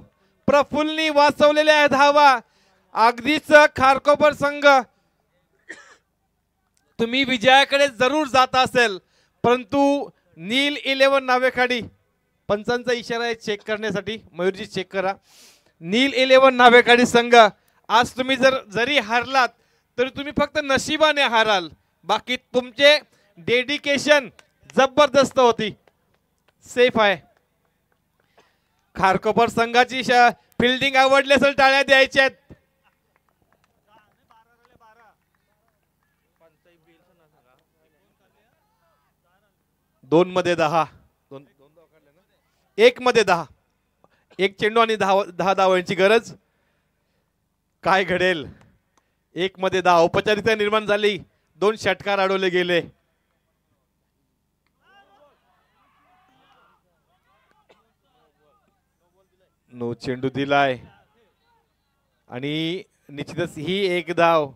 प्रफुल्लनी वाचवलेल्या धावा। अगदीच खारकोपर संघ तुम्ही विजयाकडे जरूर जात असेल, परंतु नील 11 नावेखाडी पंचांचा इशारा आहे चेक करण्यासाठी। मयूरजी चेक करा। नील 11 नावेखाडी संघ आज तुम्ही जरी हारलात तरी तुम्ही फक्त नशिबाने हाराल, बाकी तुमचे डेडिकेशन जबरदस्त होती। सेफ आहे। खारकोपर संघाची फिल्डिंग आवडली असेल टाळ्या द्यायच्या। 2 मध्ये 10। 1 मध्ये 10। एक चेंडू आणि 10 धावांची गरज। काय घडेल? 1 मध्ये 10 औपचारिकता निर्माण झाली। 2 षटकार अडवले गेले। नो चेंडू दिलाय आणि निश्चितच ही एक धाव।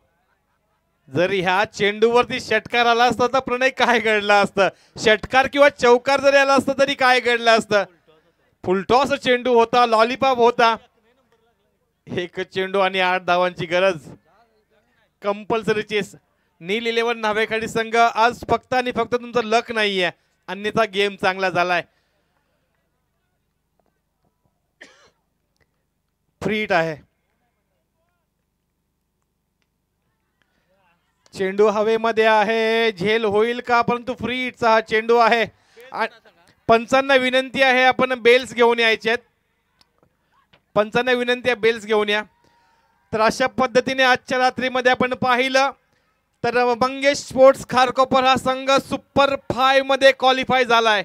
जर ह्या चेंडूवरती षटकार आला असता तर प्रणय काय घडला असतं? षटकार किंवा चौकार जरी आला असता तरी काय घडलं असतं? फुलटॉस चेंडू होता, लॉलीपॉप होता। एक चेंडू आणि 8 धावांची गरज। Compulsory chess. नील 11 नावेखाडी संघ आज फक्त आणि फक्त तुमचं लक नाहीये, अन्यथा गेम चांगला झालाय। फ्री हिट आहे। चेंडू हवेमध्ये आहे, झेल होईल का? परंतु फ्री हिटचा हा चेंडू आहे। पंचांना विनंती आहे आपण बेल्स घेऊन यायचे। पंचांना विनंती आहे बेल्स घेऊन या। तर अशा पद्धतीने आजच्या रात्रीमध्ये आपण पाहिलं तर मंगेश स्पोर्ट्स खारकोपर हा संघ सुपर 5 मध्ये क्वालिफाय झालाय।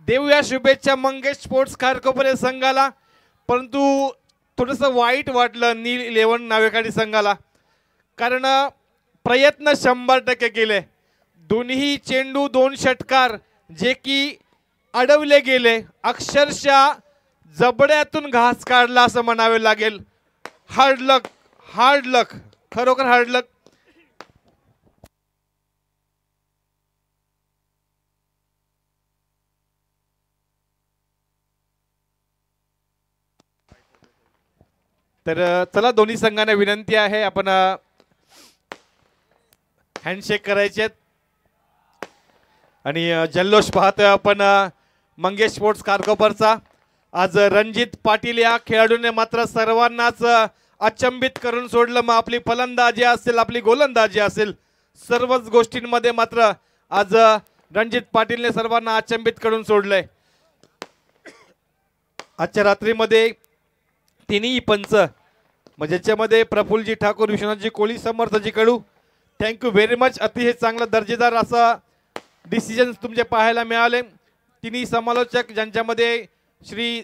देऊया शुभेच्छा मंगेश स्पोर्ट्स खारकोपर या संघाला। परंतु थोडंसं वाईट वाटलं नील 11 नावेखाडी संघाला, कारण प्रयत्न 100% केले। दोन्ही चेंडू 2 षटकार जे की अडवले गेले, अक्षरशः जबड्यातून घास काढला असं म्हणावे लागेल। हार्ड लक, हार्ड लक, खरोखर हार्ड लक। तर चला दोन्ही संघांना विनंती आहे आपण हँडशेक करायचे आणि जल्लोष पाहतोय आपण मंगेश स्पोर्ट्स खारकोपरचा। आज रणजित पाटील या खेळाडूने मात्र सर्वांनाच अचंबित करून सोडलं। मग आपली फलंदाजी असेल, आपली गोलंदाजी असेल, सर्वच गोष्टींमध्ये मात्र आज रणजित पाटीलने सर्वांना अचंबित करून सोडलंय। आजच्या रात्रीमध्ये तिन्ही पंच मग ज्याच्यामध्ये प्रफुल्लजी ठाकूर, विश्वनाथजी कोळी, समर्थजी कडू, थँक्यू व्हेरी मच. अतिशय चांगला दर्जेदार असा डिसिजन तुमचे पाहायला मिळाले. तिन्ही समालोचक ज्यांच्यामध्ये श्री